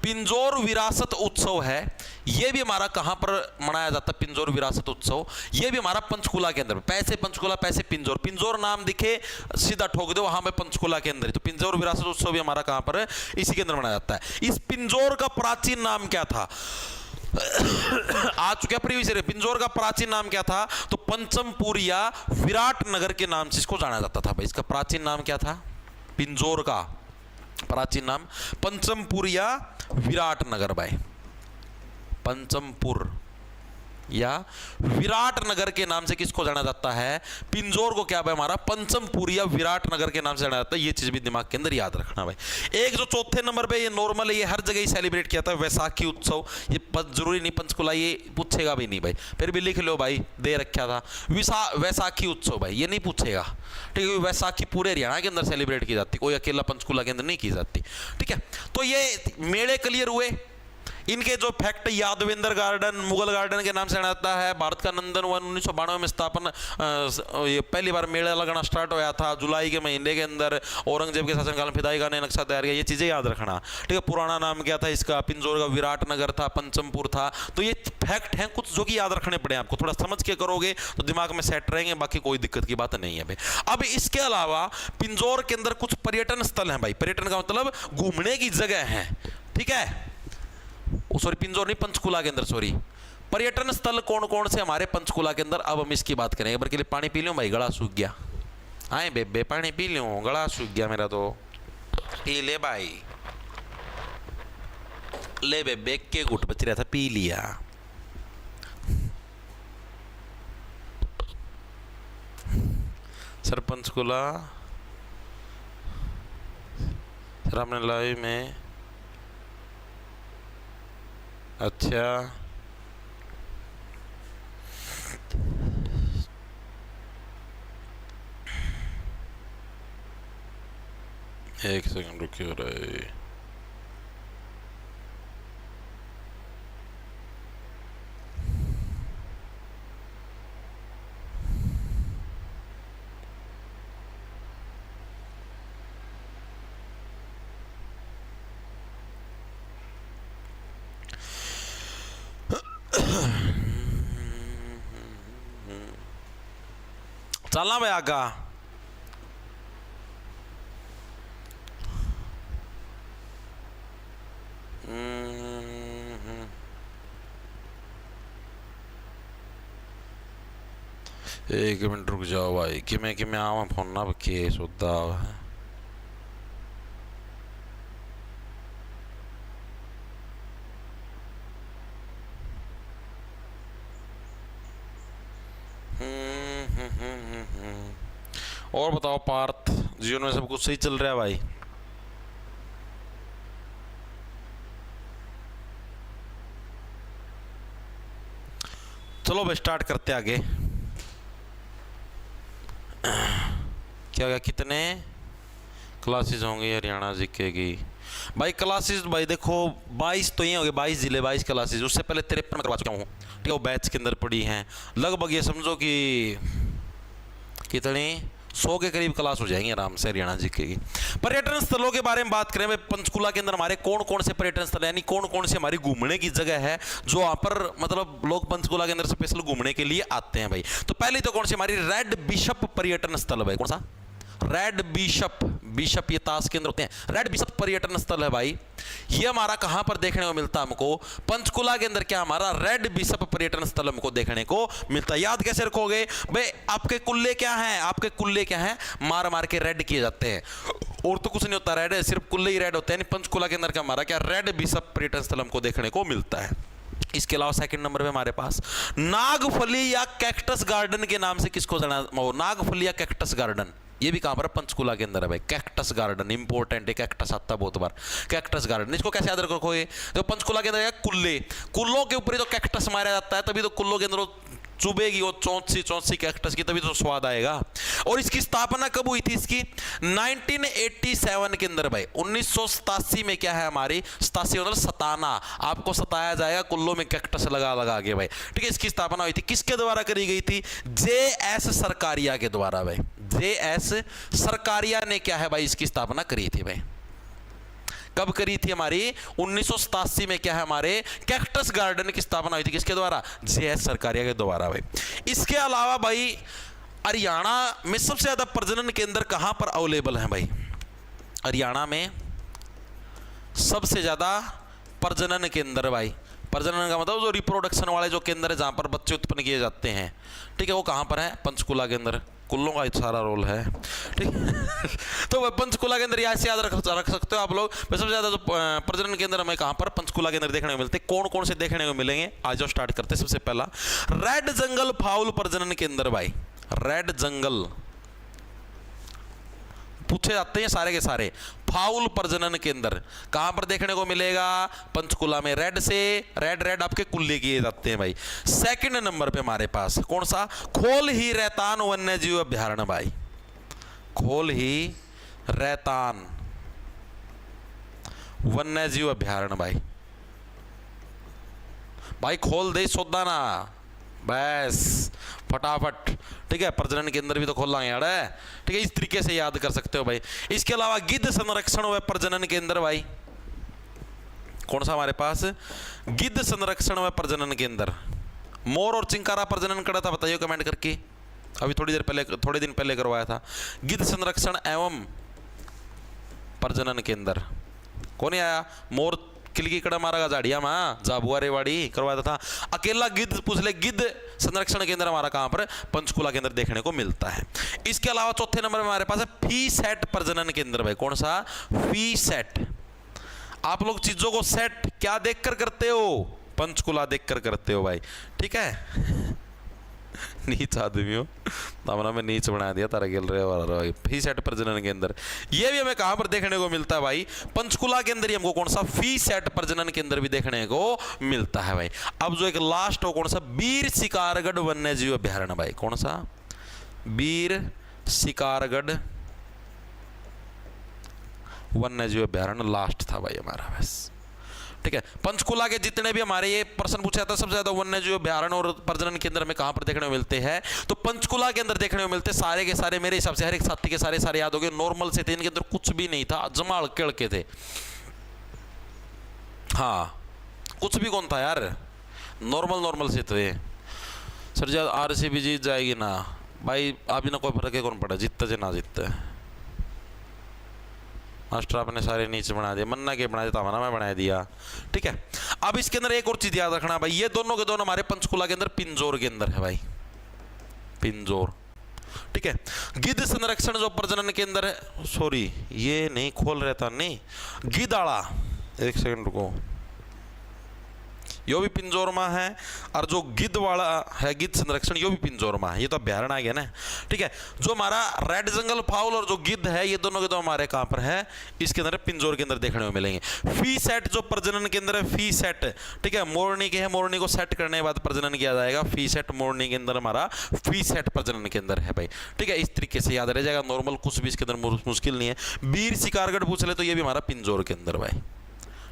A: पिंजौर विरासत उत्सव है। यह भी हमारा कहां पर मनाया जाता है? पिंजौर विरासत उत्सव यह भी हमारा पंचकुला के अंदर। पैसे पंचकुला, पैसे पिंजौर, पिंजौर नाम दिखे सीधा ठोक दो वहां पे पंचकुला के अंदर। तो पिंजौर विरासत उत्सव भी हमारा कहां पर है? इसी के अंदर मनाया जाता है। इस पिंजौर का प्राचीन नाम क्या था? आ चुका प्रीवियस ईयर। पिंजौर का प्राचीन नाम क्या था? तो पंचमपुर या विराट नगर के नाम से इसको जाना जाता था भाई। इसका प्राचीन नाम क्या था? पिंजौर का प्राचीन नाम पंचमपुर या विराट नगर भाई। पंचमपुर या विराट नगर के नाम से किसको जाना जाता है? पिंजौर को क्या भाई हमारा पंचमपुर या विराट नगर के नाम से जाना जाता है। ये चीज भी दिमाग के अंदर याद रखना भाई। एक जो चौथे नंबर पे ये नॉर्मल है, ये हर जगह ही सेलिब्रेट किया था, वैसाखी उत्सव। ये जरूरी नहीं पंचकुला, ये पूछेगा भी नहीं भाई, फिर भी लिख लो भाई, दे रखा था वैसाखी उत्सव भाई, ये नहीं पूछेगा, ठीक है। वैसाखी पूरे हरियाणा के अंदर सेलिब्रेट की जाती, कोई अकेला पंचकुला के अंदर नहीं की जाती, ठीक है। तो ये मेले क्लियर हुए। इनके जो fact, Yadavendra garden Mughal garden के नाम से जाना जाता है। भारत का नंदन वन 1992 में स्थापन, ये पहली बार मेला लगना स्टार्ट हुआ था जुलाई के महीने के अंदर। औरंगजेब के शासनकाल में फिदाई खान ने नक्शा तैयार किया। ये चीजें याद रखना, ठीक है। पुराना नाम क्या था इसका? पिंजौर का विराट नगर था, पंचमपुर था। तो ये फैक्ट हैं कुछ जो कि याद रखने पड़े आपको। थोड़ा समझ के करोगे तो दिमाग में सेट रहेंगे, बाकी कोई दिक्कत की बात नहीं है भाई। अब इसके अलावा पिंजौर के अंदर कुछ पर्यटन स्थल हैं भाई। पर्यटन का मतलब घूमने की जगह है, ठीक है। सॉरी, पिंजौर नहीं, पंचकुला के अंदर, सॉरी। पर्यटन स्थल कौन कौन से हमारे पंचकुला के अंदर? अब हम इसकी बात करेंगे। एक बार के लिए पानी पी लूं भाई, गला सूख गया। आए बेबे पानी पी लूं, गला सूख गया मेरा तो। पी ले भाई, ले बेबे, के घुट बच रहा था, पी लिया। सर पंचकुला सर हमने लाइव में, अच्छा एक सेकंड रुकिए रहे। चलना भाई आगा। एक मिनट रुक जाओ भाई, कि मैं आवा फोन ना के सुधा है। और बताओ पार्थ, जीवन में सब कुछ सही चल रहा है भाई? चलो भाई स्टार्ट करते आगे। क्या क्या कितने क्लासेस होंगे हरियाणा जीके की? भाई क्लासेस भाई देखो 22 तो ये हो गए, 22 जिले 22 क्लासेस। उससे पहले 53 करवा चुका हूँ, ठीक है, वो बैच के अंदर पड़ी हैं। लगभग ये समझो कि कितनी 100 के करीब क्लास हो जाएंगे आराम से हरियाणा जीके की। पर्यटन स्थलों के बारे में बात करें भाई, पंचकुला के अंदर हमारे कौन कौन से पर्यटन स्थल यानी कौन कौन से हमारी घूमने की जगह है जो वहाँ पर मतलब लोग पंचकुला के अंदर स्पेशल घूमने के लिए आते हैं भाई। तो पहली तो कौन सी हमारी रेड बिशप पर्यटन स्थल भाई, कौन सा? रेड बिशप, बिशप ये ताश के अंदर होते हैं। रेड बिशप पर्यटन स्थल है भाई, ये हमारा कहां पर देखने को मिलता है हमको? पंचकुला के अंदर क्या हमारा रेड बिशप पर्यटन स्थल हमको देखने को मिलता है। याद कैसे रखोगे भाई? आपके कुल्ले क्या हैं? आपके कुल्ले क्या हैं? मार मार के रेड किए जाते हैं, और तो कुछ नहीं होता रेड, सिर्फ कुल्ले ही रेड होते हैं। पंचकुला के अंदर क्या हमारा क्या रेड बिशप पर्यटन स्थल हमको देखने को मिलता है। इसके अलावा सेकंड नंबर पे हमारे पास नागफली या कैक्टस गार्डन के नाम से किसको जाना? नागफली या कैक्टस गार्डन, ये भी कहां पर है? पंचकुला के अंदर है भाई। कैक्टस गार्डन इंपॉर्टेंट है, कैक्टस आता है बहुत बार। कैक्टस गार्डन इसको कैसे याद रखोगे? तो पंचकुला के अंदर है कुल्ले, कुल्लों के ऊपर ही तो कैक्टस मारा जाता है, तभी तो कुल्लों के अंदर चुभेगी वो चौंसी कैक्टस की, तभी तो स्वाद आएगा। और इसकी स्थापना कब हुई थी इसकी? 1987 के अंदर भाई। 1987 में क्या है हमारी? 87 मतलब सताना, आपको सताया जाएगा कुल्लों में कैक्टस लगा लगा के भाई, ठीक है। इसकी स्थापना हुई थी, किसके द्वारा करी गई थी? JS सरकारिया के द्वारा भाई। JS सरकारिया ने क्या है भाई इसकी स्थापना करी थी भाई। कब करी थी हमारी? 1987 में क्या है हमारे कैक्टस गार्डन की स्थापना हुई थी, किसके द्वारा? JS सरकारिया के द्वारा भाई। इसके अलावा भाई हरियाणा में सबसे ज्यादा प्रजनन केंद्र कहां पर अवेलेबल है भाई? हरियाणा में सबसे ज्यादा प्रजनन केंद्र भाई, प्रजनन का मतलब जो रिप्रोडक्शन वाले जो केंद्र है जहां पर बच्चे उत्पन्न किए जाते हैं, ठीक है, वो कहां पर है? पंचकुला के अंदर। कुल्लों का सारा रोल है, ठीक तो वह पंचकुला के अंदर ऐसे याद रख सकते हो आप लोग। सबसे ज्यादा जो प्रजनन केंद्र हमें कहां पर? पंचकुला के अंदर देखने को मिलते हैं। कौन कौन से देखने को मिलेंगे आज जो स्टार्ट करते हैं। सबसे पहला रेड जंगल फाउल प्रजनन केंद्र भाई। रेड जंगल पूछे जाते हैं सारे के सारे। फाउल प्रजनन केंद्र कहां पर देखने को मिलेगा? पंचकुला में। रेड से रेड आपके कुल्ले किए जाते हैं भाई। सेकंड नंबर पे हमारे पास कौन सा? खोल ही रैतान वन्य जीव अभ्यारण्य भाई। खोल ही रैतान वन्य जीव अभ्यारण्य भाई। भाई खोल दे सौदा ना बस फटाफट, ठीक है। प्रजनन केंद्र भी तो खोलना है यार, ठीक है। इस तरीके से याद कर सकते हो भाई। इसके अलावा गिद्ध संरक्षण व प्रजनन केंद्र भाई। कौन सा हमारे पास? गिद्ध संरक्षण व प्रजनन केंद्र। मोर और चिंकारा प्रजनन करा था, बताइए कमेंट करके। अभी थोड़े दिन पहले करवाया था। गिद्ध संरक्षण एवं प्रजनन केंद्र कौन आया? मोर किलकी कड़ा मारा झाड़िया माँ जाबुआ रेवाड़ी करवाया था। अकेला गिद्ध पूछ ले, गिद्ध संरक्षण केंद्र हमारा कहां पर? पंचकुला के अंदर देखने को मिलता है। इसके अलावा चौथे नंबर में हमारे पास है फी सेट प्रजनन केंद्र भाई। कौन सा? फी सेट। आप लोग चीजों को सेट क्या देखकर करते हो? पंचकुला देखकर करते हो भाई, ठीक है। नीच आदमी हो, तामना में नीच बना दिया तारा गिल रहे हो। फी सेट प्रजनन के अंदर ये भी हमें कहां पर देखने को मिलता है भाई? पंचकुला के अंदर ही हमको कौन सा? फी सेट प्रजनन के अंदर भी देखने को मिलता है भाई। अब जो एक लास्ट हो कौन सा? बीर शिकारगढ़ वन्य जीव अभ्यारण्य भाई। कौन सा? बीर शिकारगढ़ वन्य जीव अभ्यारण्य लास्ट था भाई हमारा, बस, ठीक है। पंचकुला के जितने भी हमारे ये प्रश्न पूछा था सबसे ज्यादा वन्य जीव अभ्यारण्य और प्रजनन केंद्र में कहां पर देखने को मिलते हैं? तो पंचकुला के अंदर देखने को मिलते सारे के सारे। मेरे हिसाब से हर एक साथी के सारे याद हो गए। नॉर्मल से थे, इनके अंदर कुछ भी नहीं था, जमाल केड़ के थे। हाँ कुछ भी कौन था यार, नॉर्मल से थे। सर जब RCB जीत जाएगी ना भाई, अभी ना कोई फर्क है कौन पड़ा, जीतते से ना जीतते। मास्टर आपने सारे नीचे बना दिए, मन्ना के बना दिया, मना मैं बना दिया, ठीक है। अब इसके अंदर एक और चीज याद रखना भाई, ये दोनों के दोनों हमारे पंचकुला के अंदर पिंजौर के अंदर है भाई, पिंजौर, ठीक है। गिद्ध संरक्षण जो प्रजनन के अंदर है, सॉरी ये नहीं खोल रहता, नहीं गिद्धाड़ा, एक सेकंड रुको, यो भी पिंजौर में है, और जो गिद्ध वाला है गिद्ध संरक्षण यो भी पिंजौर में है। ये तो अभ्यारण्य आ गया ना, ठीक है। जो हमारा रेड जंगल फाउल और जो गिद्ध है ये दोनों के दो हमारे कहाँ पर है, इसके अंदर पिंजौर के अंदर देखने को मिलेंगे। फी सेट जो प्रजनन के अंदर है, फी सेट, ठीक है, मोरनी के है, मोरनी को सेट करने के बाद प्रजनन किया जाएगा। फी सेट मोरनी के अंदर हमारा फी सेट प्रजनन के अंदर है भाई, ठीक है। इस तरीके से याद रह जाएगा, नॉर्मल कुछ भी इसके अंदर मुश्किल नहीं है। वीर शिकारगढ़ पूछ ले तो ये भी हमारा पिंजौर के अंदर भाई,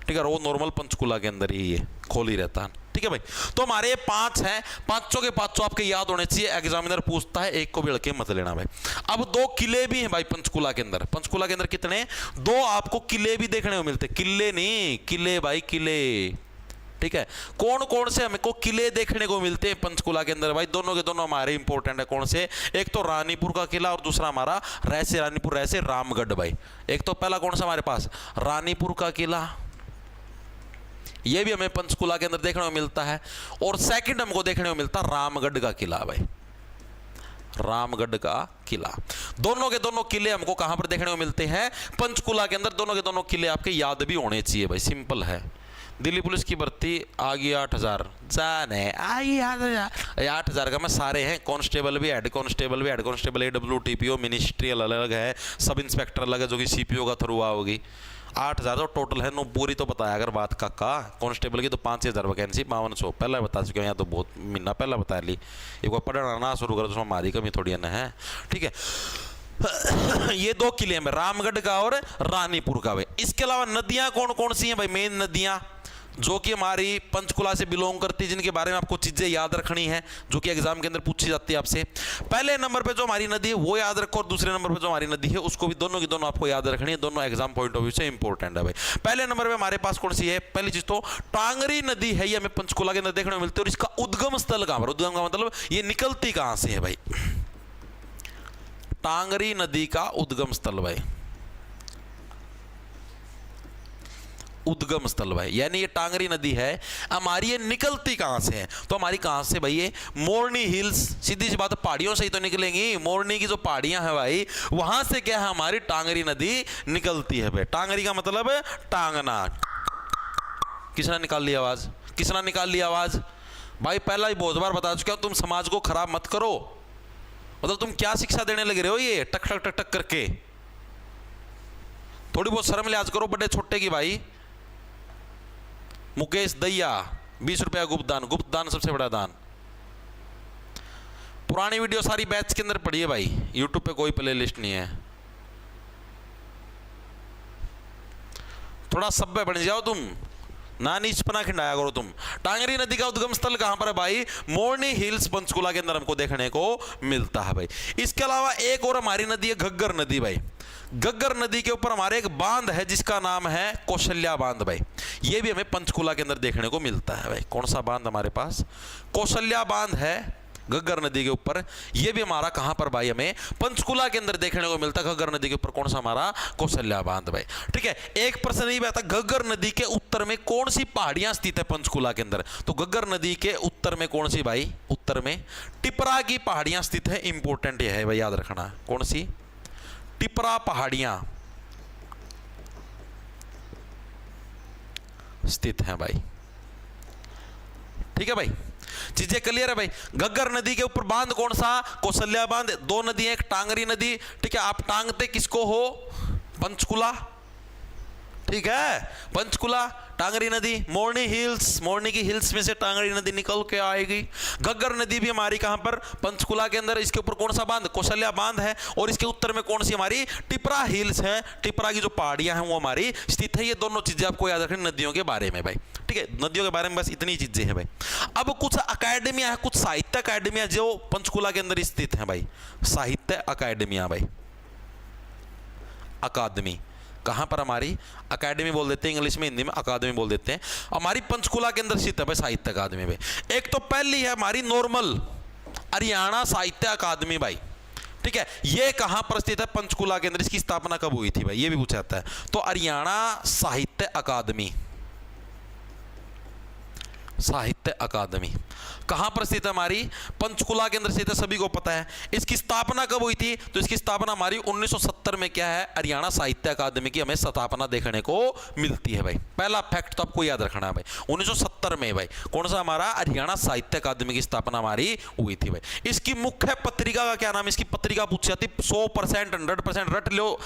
A: ठीक है, वो नॉर्मल पंचकुला के अंदर ही ये खोल ही रहता है, ठीक है भाई। तो हमारे ये 5 हैं, पांचों के पांचों आपके याद होने चाहिए, एग्जामिनर पूछता है, एक को भी लड़के मत लेना भाई। अब 2 किले भी हैं भाई पंचकुला के अंदर। पंचकुला के अंदर कितने, 2 आपको किले भी देखने को मिलते, किले नहीं किले भाई, किले, ठीक है। कौन कौन से हमको किले देखने को मिलते हैं पंचकुला के अंदर भाई, दोनों के दोनों हमारे इंपॉर्टेंट है। कौन से, एक तो रानीपुर का किला और दूसरा हमारा रैसे रानीपुर रैसे रामगढ़ भाई। एक तो पहला कौन सा हमारे पास, रानीपुर का किला, ये भी हमें पंचकुला के अंदर देखने को मिलता है। और सेकंड हमको देखने को मिलता रामगढ़ का किला भाई, रामगढ़ का किला। दोनों के दोनों किले हमको कहां पर देखने को मिलते हैं, पंचकुला के अंदर। दोनों के दोनों किले आपके याद भी होने चाहिए भाई, सिंपल है। दिल्ली पुलिस की भर्ती आ गई 8000 जाने आई 8000 का मैं सारे हैं, कांस्टेबल भी, हेड कांस्टेबल भी, हेड कांस्टेबल AWTPO मिनिस्ट्रियल अलग है, सब इंस्पेक्टर अलग है जो कि CPO का थ्रू होगी। 8000 तो टोटल है, नो पूरी तो बताया अगर बात का कांस्टेबल की तो 5000 वैकेंसी 5200 पहले बता चुके हैं, यहाँ तो बहुत महीना पहले बता ली। एक बार पढ़ना ना शुरू करो तो हमारी कमी थोड़ी ना है, ठीक है। ये 2 किले में रामगढ़ का और रानीपुर का भाई। इसके अलावा नदियां कौन कौन सी हैं भाई, मेन नदियां जो कि हमारी पंचकुला से बिलोंग करती है, जिनके बारे में आपको चीजें याद रखनी है, जो कि एग्जाम के अंदर पूछी जाती है आपसे। पहले नंबर पे जो हमारी नदी है वो याद रखो, और दूसरे नंबर पे जो हमारी नदी है उसको भी, दोनों की दोनों आपको याद रखनी है। दोनों एग्जाम पॉइंट ऑफ व्यू से इंपॉर्टेंट है भाई। पहले नंबर पे हमारे पास कौन सी है, पहली चीज तो टांगरी नदी है, ये हमें पंचकुला के अंदर देखने को मिलती है। और इसका उद्गम स्थल कहां पर, उद्गम का मतलब ये निकलती कहां से है भाई, टांगरी नदी का उद्गम स्थल भाई, उद्गम स्थल भाई, यानी ये टांगरी नदी है हमारी, ये निकलती कहां से है, तो हमारी कहां से भाई, ये मोरनी हिल्स, सीधी सी बात, पहाड़ियों से ही तो निकलेंगी। मोरनी की जो पहाड़ियां हैं भाई, वहां से क्या है हमारी टांगरी नदी निकलती है भाई। टांगरी का मतलब टांगना। किसने निकाल लिया आवाज, किसने निकाल लिया आवाज भाई, पहला ही बहुत बार बता चुका हूं, तुम समाज को खराब मत करो। मतलब तुम क्या शिक्षा देने लग रहे हो, ये टक टक टक टक करके, थोड़ी बहुत शर्म लिहाज करो बड़े छोटे की भाई। मुकेश दहिया 20 रुपया गुप्त दान, गुप्त दान सबसे बड़ा दान। पुरानी वीडियो सारी बैच के अंदर पड़ी है भाई, यूट्यूब पे कोई प्ले लिस्ट नहीं है। थोड़ा सभ्य बन जाओ तुम, ना नीचपना खिंडाया करो तुम। टांगरी नदी का उद्गम स्थल कहां पर है भाई, मोरनी हिल्स पंचकुला के अंदर हमको देखने को मिलता है भाई। इसके अलावा एक और हमारी नदी है घग्गर नदी भाई। घग्गर नदी के ऊपर हमारे एक बांध है जिसका नाम है कौशल्या बांध भाई, ये भी हमें पंचकुला के अंदर देखने को मिलता है भाई। कौन सा बांध हमारे पास, कौशल्या बांध है घग्गर नदी के ऊपर, ये भी हमारा कहां पर भाई, हमें पंचकुला के अंदर देखने को मिलता है। घग्गर नदी के ऊपर कौन सा हमारा, कौशल्या बांध भाई, ठीक है। एक प्रश्न ये आता, घग्गर नदी के उत्तर में कौन सी पहाड़ियां स्थित है पंचकुला के अंदर, तो घग्गर नदी के उत्तर में कौन सी भाई, उत्तर में टिपरा की पहाड़ियां स्थित है। इंपॉर्टेंट ये है भाई, याद रखना, कौन सी, टिपरा पहाड़ियां स्थित हैं भाई, ठीक है भाई। चीजें क्लियर है भाई। घग्गर नदी के ऊपर बांध कौन सा, कौशल्या बांध। 2 नदी है, एक टांगरी नदी, ठीक है। आप टांगते किसको हो, पंचकुला, ठीक है, पंचकुला, टांगरी नदी, मोरनी हिल्स, मोरनी की हिल्स में से टांगरी नदी निकल के आएगी। घग्गर नदी भी हमारी कहां पर, पंचकुला के अंदर। इसके ऊपर कौन सा बांध, कौशल्या बांध है। और इसके उत्तर में कौन सी हमारी, टिपरा हिल्स है। टिपरा की जो पहाड़ियां हैं वो हमारी स्थित है। ये दोनों चीजें आपको याद रखनी नदियों के बारे में भाई, ठीक है। नदियों के बारे में बस इतनी चीजें हैं भाई। अब कुछ अकेडमियां हैं, कुछ साहित्य अकेडमियां जो पंचकुला के अंदर स्थित हैं भाई, साहित्य अकेडमियां भाई, अकादमी कहां पर हमारी, अकेडमी बोल देते हैं इंग्लिश में, हिंदी में अकादमी बोल देते हैं। हमारी पंचकुला के अंदर स्थित है भाई साहित्य अकादमी में। एक तो पहली है हमारी नॉर्मल हरियाणा साहित्य अकादमी भाई, ठीक है। ये कहां पर स्थित है, पंचकुला के अंदर। इसकी स्थापना कब हुई थी भाई, ये भी पूछा जाता है। तो हरियाणा साहित्य अकादमी साहित्य अकादमी कहाँ पर स्थित है हमारी? पंचकुला के अंदर स्थित है, सभी को पता है। इसकी स्थापना कब हुई थी? तो इसकी स्थापना हमारी 1970 में क्या है, हरियाणा साहित्य अकादमी की हमें स्थापना देखने को मिलती है भाई। पहला फैक्ट तो आपको याद रखना है भाई, 1970 में भाई कौन सा हमारा हरियाणा साहित्य अकादमी की स्थापना हमारी हुई थी भाई। इसकी मुख्य पत्रिका का क्या नाम है? इसकी पत्रिका पूछी जाती 100%, 100% रट लो,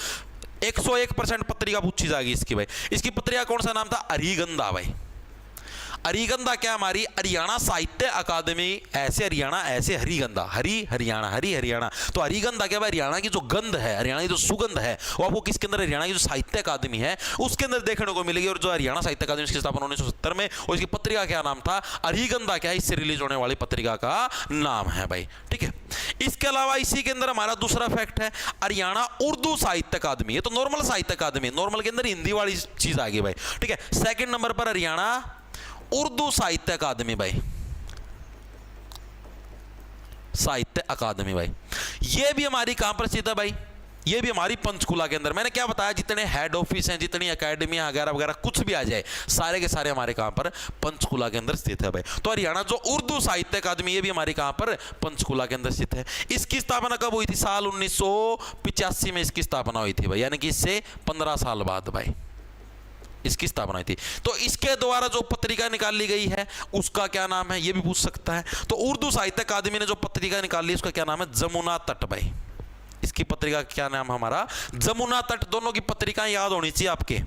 A: 101% पत्रिका पूछी जाएगी इसकी भाई। इसकी पत्रिका कौन सा नाम था? अरिगंधा भाई। अरिगंधा क्या हमारी? हरियाणा साहित्य अकादमी, ऐसे हरियाणा ऐसे हरिगंधा, हरी हरियाणा, हरी हरियाणा। तो हरिगंधा क्या भाई? हरियाणा की जो गंध है, हरियाणा की जो सुगंध है, वो आपको किसके अंदर? हरियाणा की जो साहित्य अकादमी है उसके अंदर देखने को मिलेगी। और जो हरियाणा साहित्य अकादमी की स्थापना 1970 में, और इसकी पत्रिका क्या नाम था? अरिगंधा क्या है? इससे रिलीज होने वाली पत्रिका का नाम है भाई। ठीक है, इसके अलावा इसी के अंदर हमारा दूसरा फैक्ट है हरियाणा उर्दू साहित्य अकादमी। ये तो नॉर्मल साहित्य अकादमी, नॉर्मल के अंदर हिंदी वाली चीज आ गई भाई। ठीक है, सेकंड नंबर पर हरियाणा उर्दू साहित्य अकादमी भाई, साहित्य अकादमी भाई। ये भी हमारी कहां पर स्थित है भाई? ये भी हमारी पंचकुला के अंदर। मैंने क्या बताया, जितने हेड ऑफिस हैं, जितनी अकेडमी वगैरह वगैरह कुछ भी आ जाए, सारे के सारे हमारे कहां पर? पंचकुला के अंदर स्थित है भाई। तो हरियाणा जो उर्दू साहित्य अकादमी, ये भी हमारी कहां पर? पंचकुला के अंदर स्थित है। इसकी स्थापना कब हुई थी? साल 1985 में इसकी स्थापना हुई थी भाई, यानी कि इससे 15 साल बाद भाई इसकी स्थापना हुई थी। तो इसके द्वारा जो पत्रिका निकाली गई है उसका क्या नाम है, ये भी पूछ सकता है। तो उर्दू साहित्य अकादमी ने जो पत्रिका निकाली उसका क्या नाम है? जमुना तट भाई। इसकी पत्रिका का क्या नाम हमारा? जमुना तट। दोनों की पत्रिकाएं याद होनी चाहिए आपके।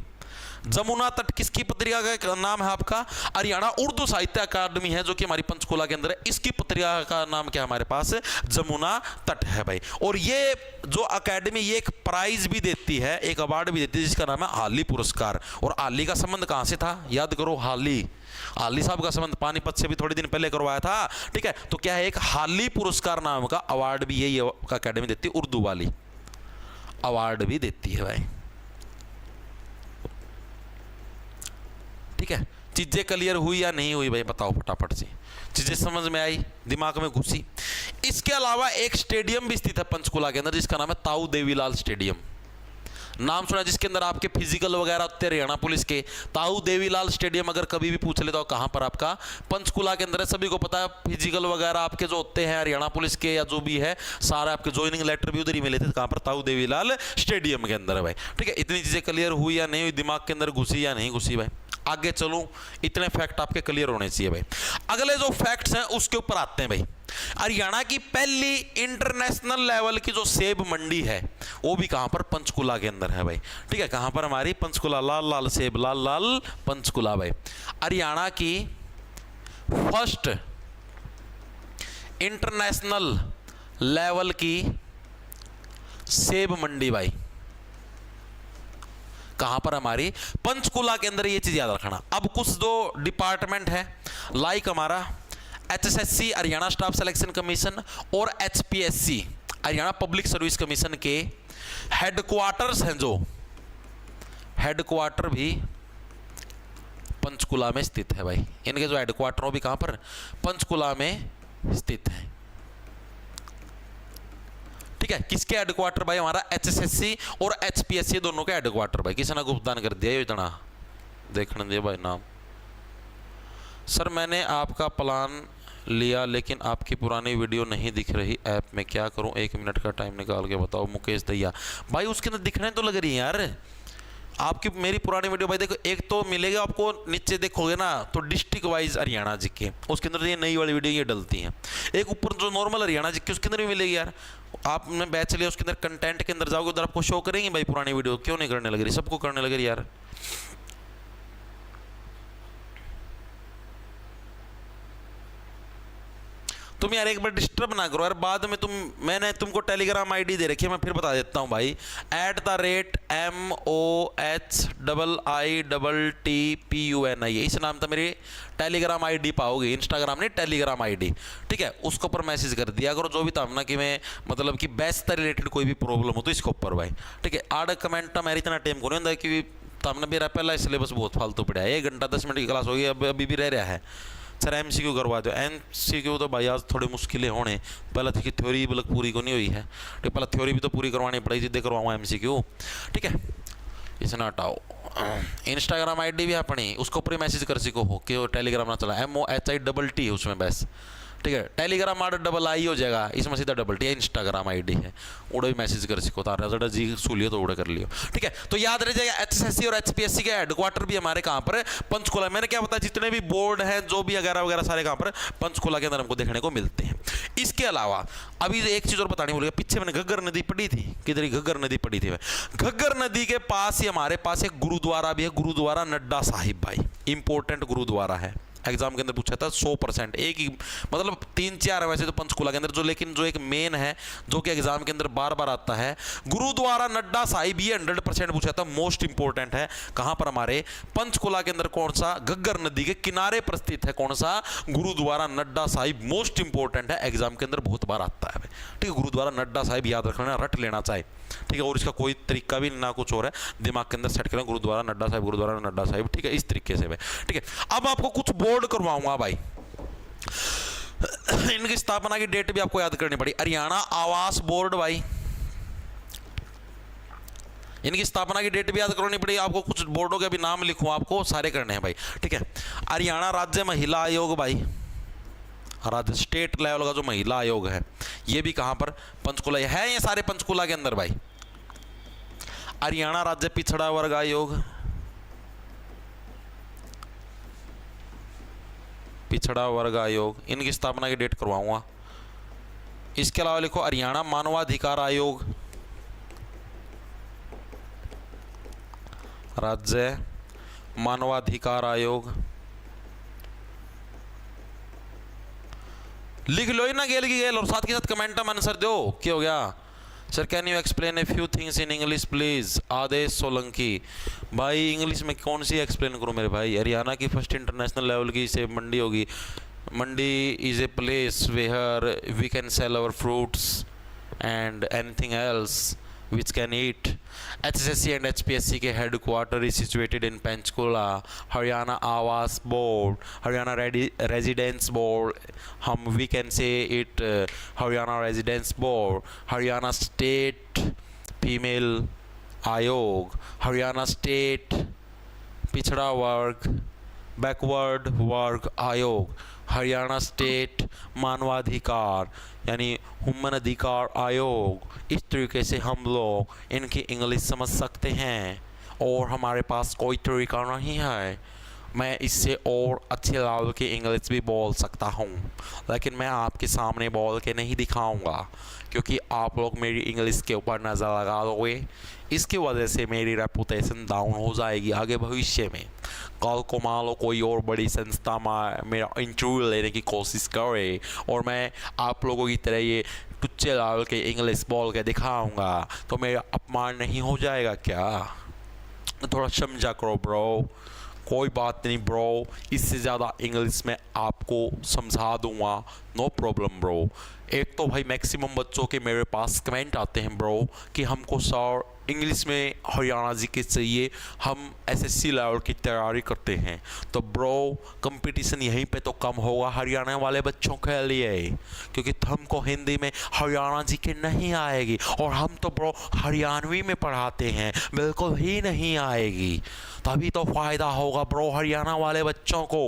A: जमुना तट किसकी पत्रिका का नाम है आपका? हरियाणा उर्दू साहित्य अकादमी है, जो कि हमारी पंचकुला के अंदर है। इसकी पत्रिका का नाम क्या हमारे पास? जमुना तट है भाई। और ये जो अकेडमी ये एक प्राइज भी देती है, एक अवार्ड भी देती है, जिसका नाम है हाली पुरस्कार। और हाली का संबंध कहां से था? याद करो, हाली साहब का संबंध पानीपत से भी थोड़े दिन पहले करवाया था। ठीक है, तो क्या है, एक हाली पुरस्कार नाम का अवार्ड भी यही अकेडमी देती है, उर्दू वाली अवार्ड भी देती है भाई। ठीक है, चीजें क्लियर हुई या नहीं हुई भाई? बताओ फटाफट से, चीजें समझ में आई, दिमाग में घुसी? इसके अलावा एक स्टेडियम भी स्थित है पंचकुला के अंदर, जिसका नाम है ताऊ देवीलाल स्टेडियम। नाम सुना, जिसके अंदर आपके फिजिकल वगैरह होते हैं हरियाणा पुलिस के। ताऊ देवीलाल स्टेडियम अगर कभी भी पूछ लेता हो कहां पर? आपका पंचकुला के अंदर है। सभी को पता है फिजिकल वगैरह आपके जो होते हैं हरियाणा पुलिस के या जो भी है, सारे आपके ज्वाइनिंग लेटर भी उधर ही मिले थे। कहां पर? ताऊ देवीलाल स्टेडियम के अंदर है भाई। ठीक है, इतनी चीजें क्लियर हुई या नहीं हुई? दिमाग के अंदर घुसी या नहीं घुसी भाई? आगे चलूं, इतने फैक्ट आपके क्लियर होने चाहिए भाई। अगले जो फैक्ट्स हैं उसके ऊपर आते हैं भाई। हरियाणा की पहली इंटरनेशनल लेवल की जो सेब मंडी है वो भी कहां पर? पंचकुला के अंदर है भाई। ठीक है, कहां पर? हमारी पंचकुला। लाल लाल सेब, लाल लाल पंचकुला भाई। हरियाणा की फर्स्ट इंटरनेशनल लेवल की सेब मंडी भाई कहां पर? हमारी पंचकुला के अंदर। ये चीज याद रखना। अब कुछ जो डिपार्टमेंट है, लाइक हमारा HSSC Haryana staff selection commission और HPSC Haryana public service commission के हेडक्वार्टर्स हैं, जो हेडक्वार्टर भी पंचकुला में स्थित है भाई। इनके जो हेडक्वार्टर वो भी कहां पर? पंचकुला में स्थित है। ठीक है, किसके हेडक्वार्टर भाई? हमारा HSSC और HPSC दोनों के हेडक्वार्टर भाई। किसी ने गुप्तदान कर दिया ये इतना देखने दे भाई नाम। सर मैंने आपका प्लान लिया लेकिन आपकी पुरानी वीडियो नहीं दिख रही ऐप में, क्या करूं? 1 मिनट का टाइम निकाल के बताओ। मुकेश दैया भाई, उसके अंदर दिखने तो लग रही है यार आपकी मेरी पुरानी वीडियो भाई। देखो, एक तो मिलेगा आपको, नीचे देखोगे ना तो डिस्ट्रिक्ट वाइज हरियाणा जी के, उसके अंदर ये नई वाली वीडियो ये डलती हैं। एक ऊपर जो नॉर्मल हरियाणा जी के उसके अंदर भी मिलेगी यार। आपने बैच लिया, उसके अंदर कंटेंट के अंदर जाओगे, उधर आपको शो करेंगे भाई पुरानी वीडियो। क्यों नहीं करने लग रही? सबको करने लग रही यार। तुम यार एक बार डिस्टर्ब ना करो यार, बाद में मैंने तुमको टेलीग्राम आईडी दे रखी है, मैं फिर बता देता हूँ भाई। @MOHIITTPUNI, इस नाम तो मेरी टेलीग्राम आईडी पाओगे। इंस्टाग्राम नहीं, टेलीग्राम आईडी। ठीक है, उसके ऊपर मैसेज कर दिया करो जो भी तामना कि मैं मतलब कि बैच से रिलेटेड कोई भी प्रॉब्लम हो तो इसके ऊपर भाई। ठीक है, आड़ कमेंट मेरी इतना टाइम को नहीं होता कि तामना मेरा पहला सिलेबस बहुत फालतू पड़ा है। 1 घंटा 10 मिनट की क्लास होगी, अभी भी रह रहा है। सर MCQ करवा दो। MCQ तो भाई आज थोड़ी मुश्किलें होने, पहले तो थ्योरी बल्कि पूरी को नहीं हुई है। तो पहले थ्योरी भी तो पूरी करवानी पड़ेगी, जिद्दे करवाऊँ MCQ। ठीक है, इसे ना हटाओ। इंस्टाग्राम आईडी भी अपनी, उसको ऊपर मैसेज कर सको हो कि वो टेलीग्राम ना चला, MOHITT है उसमें बस, ठीक है। टेलीग्राम आर्डर डबल आई हो जाएगा, इसमें सीधा डबल टी इंस्टाग्राम आईडी है, उड़े भी मैसेज कर सको तारा जरा जी सूलियो तो उड़े कर लियो, ठीक है। तो याद रह जाएगा HSSC और HPSC के हेडक्वार्टर भी हमारे कहाँ पर है, पंचकुला। मैंने क्या बताया, जितने भी बोर्ड हैं जो भी वगैरह वगैरह सारे कहाँ पर पंचकुला के अंदर हमको देखने को मिलते हैं। इसके अलावा अभी एक चीज और बतानी भूल गया, पीछे मैंने घग्गर नदी पड़ी थी, किधर घग्गर नदी पड़ी थी, घग्गर नदी के पास ही हमारे पास एक गुरुद्वारा भी है, गुरुद्वारा नड्डा साहिब भाई, इंपॉर्टेंट गुरुद्वारा है। एग्जाम के अंदर पूछा था 100%, एक ही मतलब 3-4 है वैसे तो पंचकुला के अंदर, जो लेकिन जो एक मेन है जो कि एग्जाम के अंदर बार बार आता है, गुरुद्वारा नड्डा साहिब, ये 100% पूछा था, मोस्ट इंपॉर्टेंट है। कहां पर, हमारे पंचकुला के अंदर, कौन सा, घग्गर नदी के किनारे पर स्थित है, कौन सा, गुरुद्वारा नड्डा साहिब, मोस्ट इंपॉर्टेंट है, एग्जाम के अंदर बहुत बार आता है, ठीक है। गुरुद्वारा नड्डा साहिब याद रखना, रट लेना चाहे, ठीक है, और इसका कोई तरीका भी ना कुछ और है, दिमाग के अंदर सेट करें, गुरुद्वारा नड्डा साहिब, गुरुद्वारा नड्डा साहिब, ठीक है, इस तरीके से, ठीक है। अब आपको कुछ बोर्ड करवाऊंगा भाई, इनकी स्थापना की डेट भी आपको याद करनी पड़ी। हरियाणा आवास बोर्ड भाई, इनकी स्थापना की डेट भी याद करनी पड़ी आपको, कुछ बोर्डों के भी नाम लिखूं आपको, सारे करने हैं भाई, ठीक है। हरियाणा राज्य महिला आयोग भाई, राज्य स्टेट लेवल का जो महिला आयोग है, ये भी कहां पर, पंचकुला है, ये सारे पंचकुला के अंदर भाई। हरियाणा राज्य पिछड़ा वर्ग आयोग, पिछड़ा वर्ग आयोग, इनकी स्थापना की डेट करवाऊंगा। इसके अलावा लिखो हरियाणा मानवाधिकार आयोग, राज्य मानवाधिकार आयोग, लिख लो ही ना गेल की गेल, और साथ के साथ कमेंट में आंसर दो। क्या हो गया sir, can you explain a few things in English please, Adesh Solanki. भाई इंग्लिश में कौन सी एक्सप्लेन करूं मेरे भाई, हरियाणा की फर्स्ट इंटरनेशनल लेवल की से मंडी होगी, mandi is a place where we can sell our fruits and anything else which can eat. HSSC and HPSC के headquarter is situated in Panchkula. Haryana Awas Board, Haryana Residence Board, we can say it Haryana Residence Board. Haryana State Female Ayog, Haryana State पिछड़ा वर्ग backward वर्ग आयोग, Haryana state मानवाधिकार यानी human अधिकार आयोग। इस तरीके से हम लोग इनकी इंग्लिश समझ सकते हैं, और हमारे पास कोई तरीका नहीं है, मैं इससे और अच्छे लेवल की इंग्लिश भी बोल सकता हूँ, लेकिन मैं आपके सामने बोल के नहीं दिखाऊंगा, क्योंकि आप लोग मेरी इंग्लिश के ऊपर नज़र लगा दोगे, इसकी वजह से मेरी रेपुटेशन डाउन हो जाएगी आगे भविष्य में। कल को मान लो कोई और बड़ी संस्था में मेरा इंटरव्यू लेने की कोशिश करे और मैं आप लोगों की तरह ये टुच्चे लेवल के इंग्लिश बोल के दिखाऊंगा, तो मेरा अपमान नहीं हो जाएगा क्या? थोड़ा समझा करो ब्रो। कोई बात नहीं ब्रो, इससे ज़्यादा इंग्लिश में आपको समझा दूंगा, नो प्रॉब्लम ब्रो। एक तो भाई मैक्सिमम बच्चों के मेरे पास कमेंट आते हैं ब्रो कि हमको सर इंग्लिश में हरियाणा जी के चाहिए, हम एसएससी लेवल की तैयारी करते हैं। तो ब्रो कंपटीशन यहीं पे तो कम होगा हरियाणा वाले बच्चों के लिए, क्योंकि हमको हिंदी में हरियाणा जी के नहीं आएगी, और हम तो ब्रो हरियाणवी में पढ़ाते हैं, बिल्कुल ही नहीं आएगी। तभी तो फ़ायदा होगा ब्रो हरियाणा वाले बच्चों को,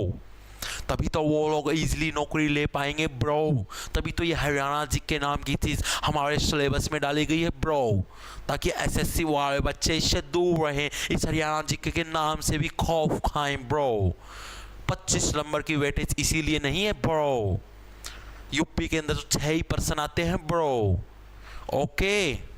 A: तभी तो वो लोग इजीली नौकरी ले पाएंगे ब्रो। तभी तो ये हरियाणा जी के नाम की चीज़ हमारे सिलेबस में डाली गई है ब्रो, ताकि एसएससी वाले बच्चे इससे दूर रहें, इस हरियाणा जी के नाम से भी खौफ खाएं ब्रो। 25 नंबर की वेटेज इसीलिए नहीं है ब्रो, यूपी के अंदर तो 6% आते हैं ब्रो। ओके,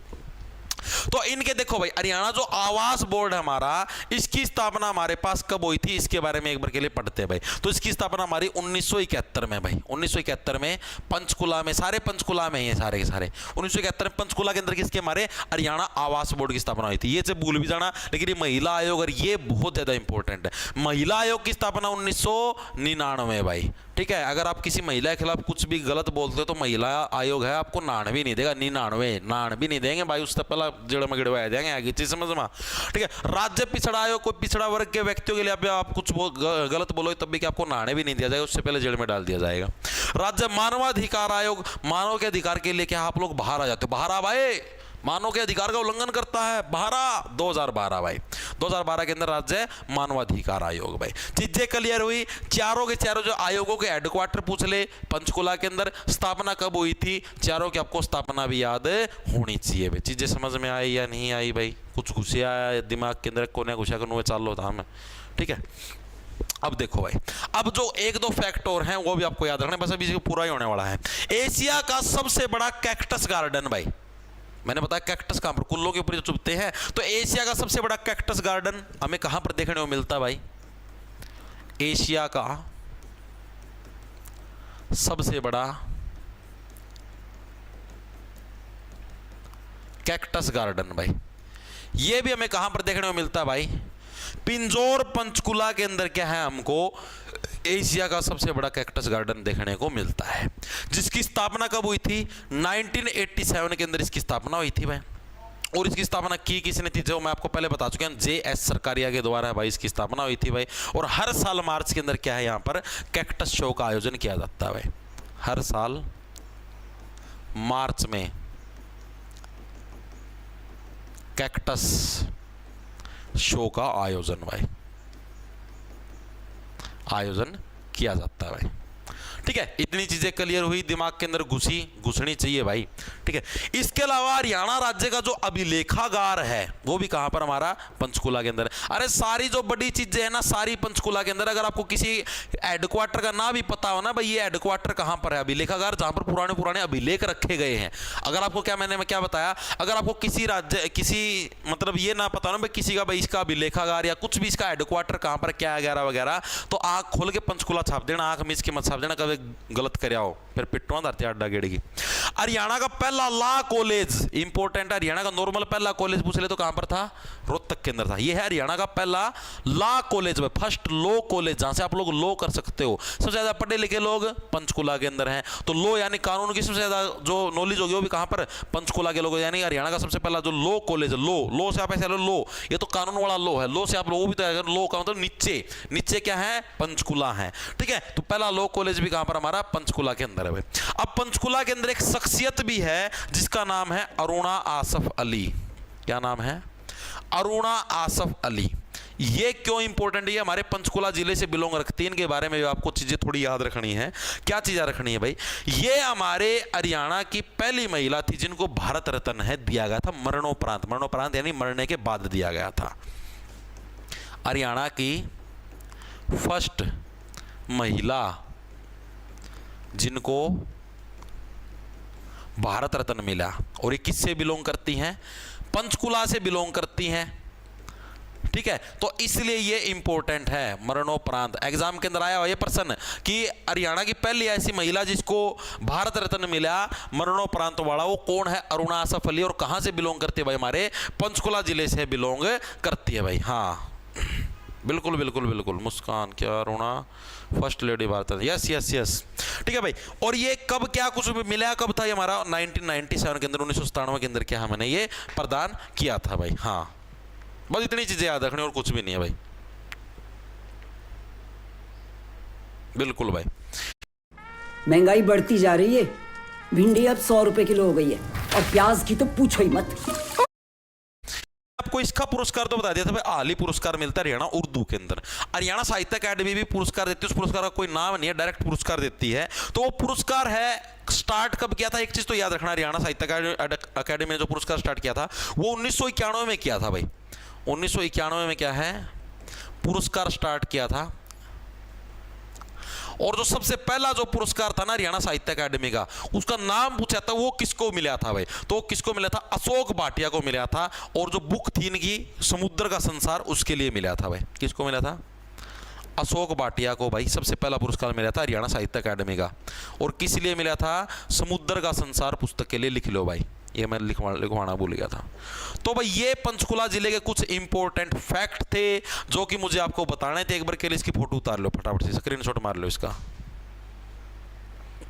A: तो इनके देखो भाई हरियाणा जो आवास बोर्ड है हमारा, इसकी स्थापना हमारे पास कब हुई थी इसके बारे में एक बार के लिए पढ़ते हैं भाई। तो इसकी स्थापना हमारी 1971 में भाई, 1971 में पंचकुला में, सारे पंचकुला में, ये सारे के सारे 1971 में पंचकुला के अंदर किसके हमारे हरियाणा आवास बोर्ड की स्थापना हुई थी। ये से भूल भी जाना, लेकिन ये महिला आयोग और ये बहुत ज्यादा इंपॉर्टेंट है। महिला आयोग की स्थापना 1999 भाई, ठीक है। अगर आप किसी महिला के खिलाफ कुछ भी गलत बोलते हो तो महिला आयोग है आपको नान भी नहीं देगा, 99 नान भी नहीं देंगे भाई, उससे पहला जड़ मगड़वाया जाएंगे आगे चीज समझ में, ठीक है। राज्य पिछड़ा आयोग, कोई पिछड़ा वर्ग के व्यक्तियों के लिए आप कुछ गलत बोलो तब भी कि आपको नाने भी नहीं दिया जाएगा, उससे पहले जेल में डाल दिया जाएगा। राज्य मानवाधिकार आयोग, मानव के अधिकार के लिए क्या आप लोग बाहर आ जाते हो, बाहर आ भाई, मानव के अधिकार का उल्लंघन करता है? 2012 भाई, 2012 के अंदर राज्य मानवाधिकार आयोग भाई। चीजें क्लियर हुई? चारों के चारों जो आयोगों के हेडक्वार्टर पूछ ले, पंचकुला के अंदर स्थापना कब हुई थी, चारों की आपको स्थापना भी याद होनी चाहिए भाई। चीजें समझ में आई या नहीं आई भाई? कुछ घुसिया दिमाग के अंदर, कोने घुसा कर चालू था हमें, ठीक है। अब देखो भाई, अब जो एक दो फैक्ट और हैं वो भी आपको याद रखना, बस अभी पूरा ही होने वाला है। एशिया का सबसे बड़ा कैक्टस गार्डन भाई, मैंने बताया कैक्टस कहां पर, कुल्लों के ऊपर जो चुभते हैं, तो एशिया का सबसे बड़ा कैक्टस गार्डन हमें कहां पर देखने को मिलता भाई? एशिया का सबसे बड़ा कैक्टस गार्डन भाई, ये भी हमें कहां पर देखने को मिलता है भाई? पिंजौर पंचकुला के अंदर क्या है, हमको एशिया का सबसे बड़ा कैक्टस गार्डन देखने को मिलता है, जिसकी स्थापना कब हुई थी? 1987 के अंदर इसकी स्थापना हुई थी भाई। और इसकी स्थापना की किसने थी, जो मैं आपको पहले बता चुका हूं, JS सरकारिया के द्वारा भाई इसकी स्थापना हुई थी भाई। और हर साल मार्च के अंदर क्या है, यहां पर कैक्टस शो का आयोजन किया जाता है भाई। हर साल मार्च में कैक्टस शो का आयोजन किया जाता है भाई, ठीक है। इतनी चीजें क्लियर हुई, दिमाग के अंदर घुसनी चाहिए भाई, ठीक है। इसके अलावा हरियाणा राज्य का जो अभिलेखागार है वो भी कहां पर, हमारा पंचकुला के अंदर। अरे सारी जो बड़ी चीजें हैं ना, सारी पंचकुला के अंदर। अगर आपको किसी हेडक्वार्टर का नाम भी पता हो ना भाई, ये हेडक्वार्टर कहां पर है, अभिलेखागार, जहां पर पुराने पुराने अभिलेख रखे गए हैं। अगर आपको मैंने क्या बताया, अगर आपको किसी राज्य, किसी मतलब ये ना पता ना भाई किसी का भाई इसका अभिलेखागार या कुछ भी इसका हेडक्वार्टर कहां पर क्या वगैरह वगैरह, तो आंख खोल के पंचकुला छाप देना, आंख मीच के मत छाप देना, कभी गलत कर आओ फिर पिट्टो धरती अड्डा गेड़ेगी। हरियाणा का पहला लॉ कॉलेज इंपॉर्टेंट है, हरियाणा का नॉर्मल पहला कॉलेज पूछ ले तो कहां पर था? रोहतक के अंदर था। यह है हरियाणा का पहला law college, first law college, जहां से आप लोग लॉ कर सकते हो। सबसे ज्यादा पढ़े लिखे लोग पंचकुला के अंदर हैं, तो लॉ यानी कानून की सबसे ज्यादा जो नॉलेज होगी वो भी कहां पर? पंचकुला के लोग। यानी हरियाणा का सबसे पहला जो लॉ कॉलेज, लॉ से आप ऐसे लॉ, ये तो कानून वाला लॉ है, लॉ से आप लोग भी तो लॉ का मतलब नीचे क्या है? पंचकुला है, ठीक है। तो पहला लॉ कॉलेज भी कहां पर? हमारा पंचकुला के अंदर है। अब पंचकुला के अंदर एक शख्सियत भी है जिसका नाम है अरुणा आसफ अली। क्या नाम है? अरुणा आसफ अली। ये क्यों इंपॉर्टेंट है? हमारे पंचकुला जिले से बिलोंग रखती है, इनके बारे में आपको चीजें थोड़ी याद रखनी है। क्या चीजें रखनी है भाई? ये हमारे हरियाणा की पहली महिला थी जिनको भारत रत्न है दिया गया था मरणोपरांत यानी मरने के बाद दिया गया था। हरियाणा की फर्स्ट महिला जिनको भारत रत्न मिला, और ये किससे बिलोंग करती हैं? पंचकुला से बिलोंग करती हैं, ठीक है। तो इसलिए ये इंपॉर्टेंट है, मरणोपरांत। एग्जाम के अंदर आया हुआ ये प्रश्न कि हरियाणा की पहली ऐसी महिला जिसको भारत रत्न मिला मरणोपरांत वाला, वो कौन है? अरुणा आसफ अली। और कहां से बिलोंग करती है भाई? हमारे पंचकुला जिले से बिलोंग करती है भाई। हाँ बिल्कुल बिल्कुल बिल्कुल, मुस्कान क्या Aruna first lady Bharat, yes yes yes, ठीक है भाई। और ये कब क्या कुछ मिला, कब था ये? हमारा 1997 के अंदर, 1997 के अंदर क्या है, मैंने ये प्रदान किया था भाई। हाँ बस इतनी चीजें याद रखनी और कुछ भी नहीं है भाई, बिल्कुल भाई।
C: महंगाई बढ़ती जा रही है, भिंडी अब 100 रुपए किलो हो गई है, और प्याज की तो पूछो ही मत।
A: आपको इसका पुरस्कार तो बता दिया था भाई, हाल ही पुरस्कार मिलता है हरियाणा उर्दू के अंदर। हरियाणा साहित्य अकादमी भी पुरस्कार देती है, उस पुरस्कार का कोई नाम नहीं है, डायरेक्ट पुरस्कार देती है। तो वो पुरस्कार है, स्टार्ट कब किया था? एक चीज तो याद रखना, हरियाणा साहित्य अकादमी ने जो पुरस्कार स्टार्ट किया था वो 1991 में किया था भाई। 1991 में क्या है? पुरस्कार स्टार्ट किया था। और जो सबसे पहला जो पुरस्कार था ना हरियाणा साहित्य अकादमी का, उसका नाम पूछा था, वो किसको मिला था भाई? तो किसको मिला था? अशोक भाटिया को मिला था। और जो बुक थी इनकी समुद्र का संसार, उसके लिए मिला था भाई। किसको मिला था? अशोक भाटिया को भाई सबसे पहला पुरस्कार मिला था हरियाणा साहित्य अकादमी का। और किस लिए मिला था? समुद्र का संसार पुस्तक के लिए। लिख लो भाई, ये मैं लिखवाना भूल गया था। तो भाई ये पंचकुला जिले के कुछ इंपॉर्टेंट फैक्ट थे जो कि मुझे आपको बताने थे। एक बार के लिए इसकी फोटो उतार लो फटाफट से, स्क्रीनशॉट मार लो इसका।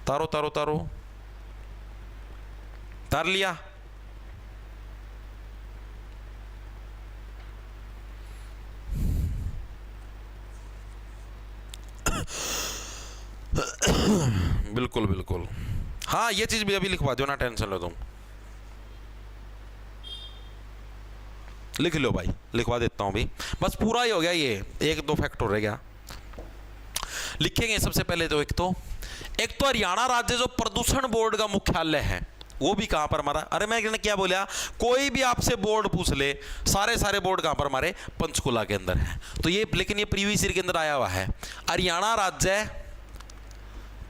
A: तारो तारो तारो, तार लिया? बिल्कुल बिल्कुल, हाँ ये चीज भी अभी लिखवा दो ना, टेंशन लो तुम। लिख लो भाई, लिखवा देता हूँ भी, बस पूरा ही हो गया ये, 1-2 फैक्टर रह गया। लिखेंगे सबसे पहले तो एक तो हरियाणा राज्य जो प्रदूषण बोर्ड का मुख्यालय है वो भी कहां पर हमारा, अरे मैंने क्या बोला, कोई भी आपसे बोर्ड पूछ ले, सारे बोर्ड कहां पर हमारे पंचकुला के अंदर है। तो ये लेकिन ये प्रीवियस ईयर के अंदर आया हुआ है, हरियाणा राज्य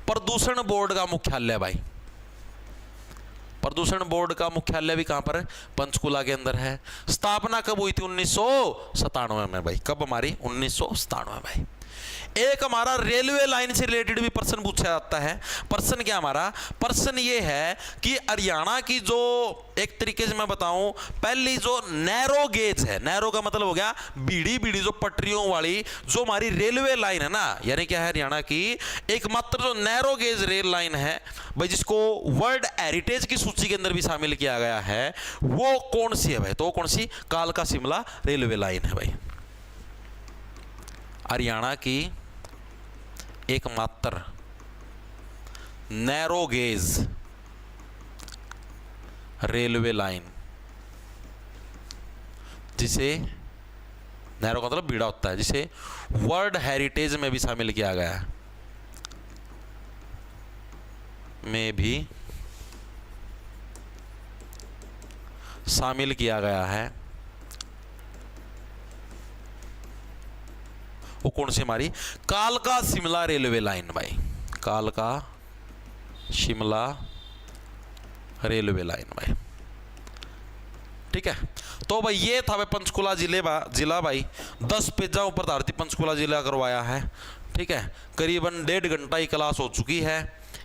A: प्रदूषण बोर्ड का मुख्यालय भाई, प्रदूषण बोर्ड का मुख्यालय भी कहां पर है, पंचकुला के अंदर है। स्थापना कब हुई थी, 1997 में भाई, कब हमारी, 1997 में भाई। एक हमारा रेलवे लाइन से रिलेटेड भी प्रश्न पूछा जाता है। प्रश्न क्या हमारा, प्रश्न ये है कि हरियाणा की जो एक तरीके से मैं बताऊं, पहली जो नैरो गेज है, नैरो का मतलब हो गया बीड़ी जो पटरियों वाली जो हमारी रेलवे लाइन है ना, यानी क्या है, हरियाणा की एकमात्र जो नैरो गेज रेल लाइन है भाई, जिसको वर्ल्ड हेरिटेज की सूची के अंदर भी शामिल किया गया है, वो कौन सी है भाई, तो कौन सी, कालका शिमला रेलवे लाइन है भाई। हरियाणा की एकमात्र नैरो गेज रेलवे लाइन, जिसे नैरो का मतलब बीड़ा होता है, जिसे वर्ल्ड हेरिटेज में भी शामिल किया गया है, में भी शामिल किया गया है, वो कौन सी हमारी, कालका शिमला रेलवे लाइन भाई, कालका शिमला रेलवे लाइन भाई, ठीक है। तो भाई ये था भाई पंचकुला जिला भाई, 10 पेजा ऊपर धारती पंचकुला जिला करवाया है, ठीक है। करीबन 1.5 घंटा की क्लास हो चुकी है,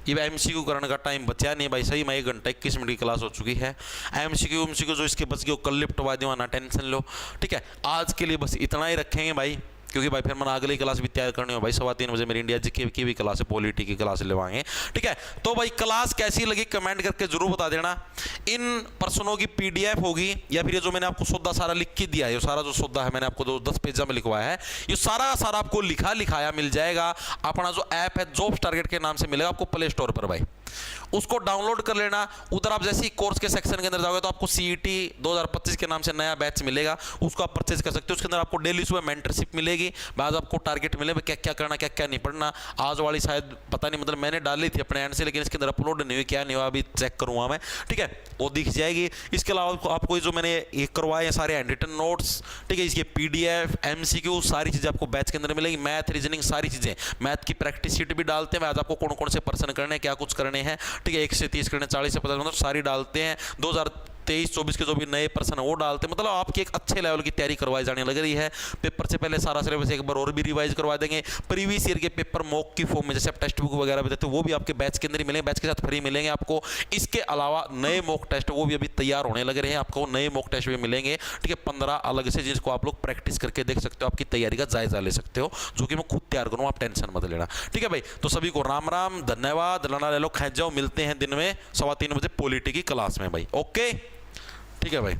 A: ये एमसीक्यू करने का टाइम बचा नहीं भाई, सही में 1 घंटा 21 मिनट की क्लास हो चुकी है। एमसीक्यू जो इसके बच गए कल लिपटवा दो, ना टेंशन लो, ठीक है। आज के लिए बस इतना ही रखेंगे भाई, क्योंकि भाई फिर मैंने अगली क्लास भी तैयार करनी हो भाई, 3:15 बजे मेरी इंडिया जीके की भी क्लास है, पॉलिटी की क्लास लेवाएंगे, ठीक है। तो भाई क्लास कैसी लगी कमेंट करके जरूर बता देना। इन प्रश्नों की पीडीएफ होगी, या फिर ये जो मैंने आपको सौदा सारा लिख के दिया है, ये सारा जो सौदा है मैंने आपको 10 पेजा में लिखवाया है, ये सारा का सारा आपको लिखाया मिल जाएगा। अपना जो ऐप है जॉब्स टारगेट के नाम से मिलेगा आपको प्ले स्टोर पर भाई, उसको डाउनलोड कर लेना। उधर आप जैसे ही कोर्स के सेक्शन के अंदर जाओगे तो आपको सीईटी 2025 के नाम से नया बैच मिलेगा, उसको आप परचेज कर सकते हो। उसके अंदर आपको डेली सुबह मेंटरशिप मिलेगी, बाद आपको टारगेट मिले क्या क्या करना क्या क्या नहीं पढ़ना। आज वाली शायद पता नहीं, मतलब मैंने डाली थी अपने एंड से, लेकिन इसके अंदर अपलोड नहीं हुई, क्या नहीं हुआ अभी चेक करूँगा मैं, ठीक है, वो दिख जाएगी। इसके अलावा आपको जो मैंने ये करवाए हैं सारे हैंड रिटन नोट्स, ठीक है, इसके पीडीएफ एमसीक्यू सारी चीज़ें आपको बैच के अंदर मिलेगी, मैथ रीजनिंग सारी चीज़ें, मैथ की प्रैक्टिस शीट भी डालते हैं, आज आपको कौन कौन से पर्सन करने हैं, क्या कुछ करने हैं, ठीक है, 1 से 30 करने, 40 से 50 मतलब सारी डालते हैं। 2023-24 के जो भी नए पर्सन है वो डालते हैं, मतलब आपकी एक अच्छे लेवल की तैयारी करवाई जाने लग रही है। पेपर से पहले सारा सिलेबस एक बार और भी रिवाइज करवा देंगे। प्रीवियस ईयर के पेपर मॉक की फॉर्म में, जैसे आप टेक्स्ट बुक वगैरह भी देते हो, वो भी आपके बैच के अंदर ही मिलेंगे, बैच के साथ फ्री मिलेंगे आपको। इसके अलावा नए मॉक टेस्ट वो भी अभी तैयार होने लग रहे हैं, आपको नए मॉक टेस्ट भी मिलेंगे, ठीक है, 15 अलग से, जिसको आप लोग प्रैक्टिस करके देख सकते हो, आपकी तैयारी का जायजा ले सकते हो, जो कि मैं खुद तैयार करूँ, आप टेंशन मत लेना, ठीक है भाई। तो सभी को राम राम, धन्यवाद, लाना ले लो, खेच जाओ, मिलते हैं दिन में 3:15 बजे पॉलिटी की क्लास में भाई, ओके, ठीक है भाई।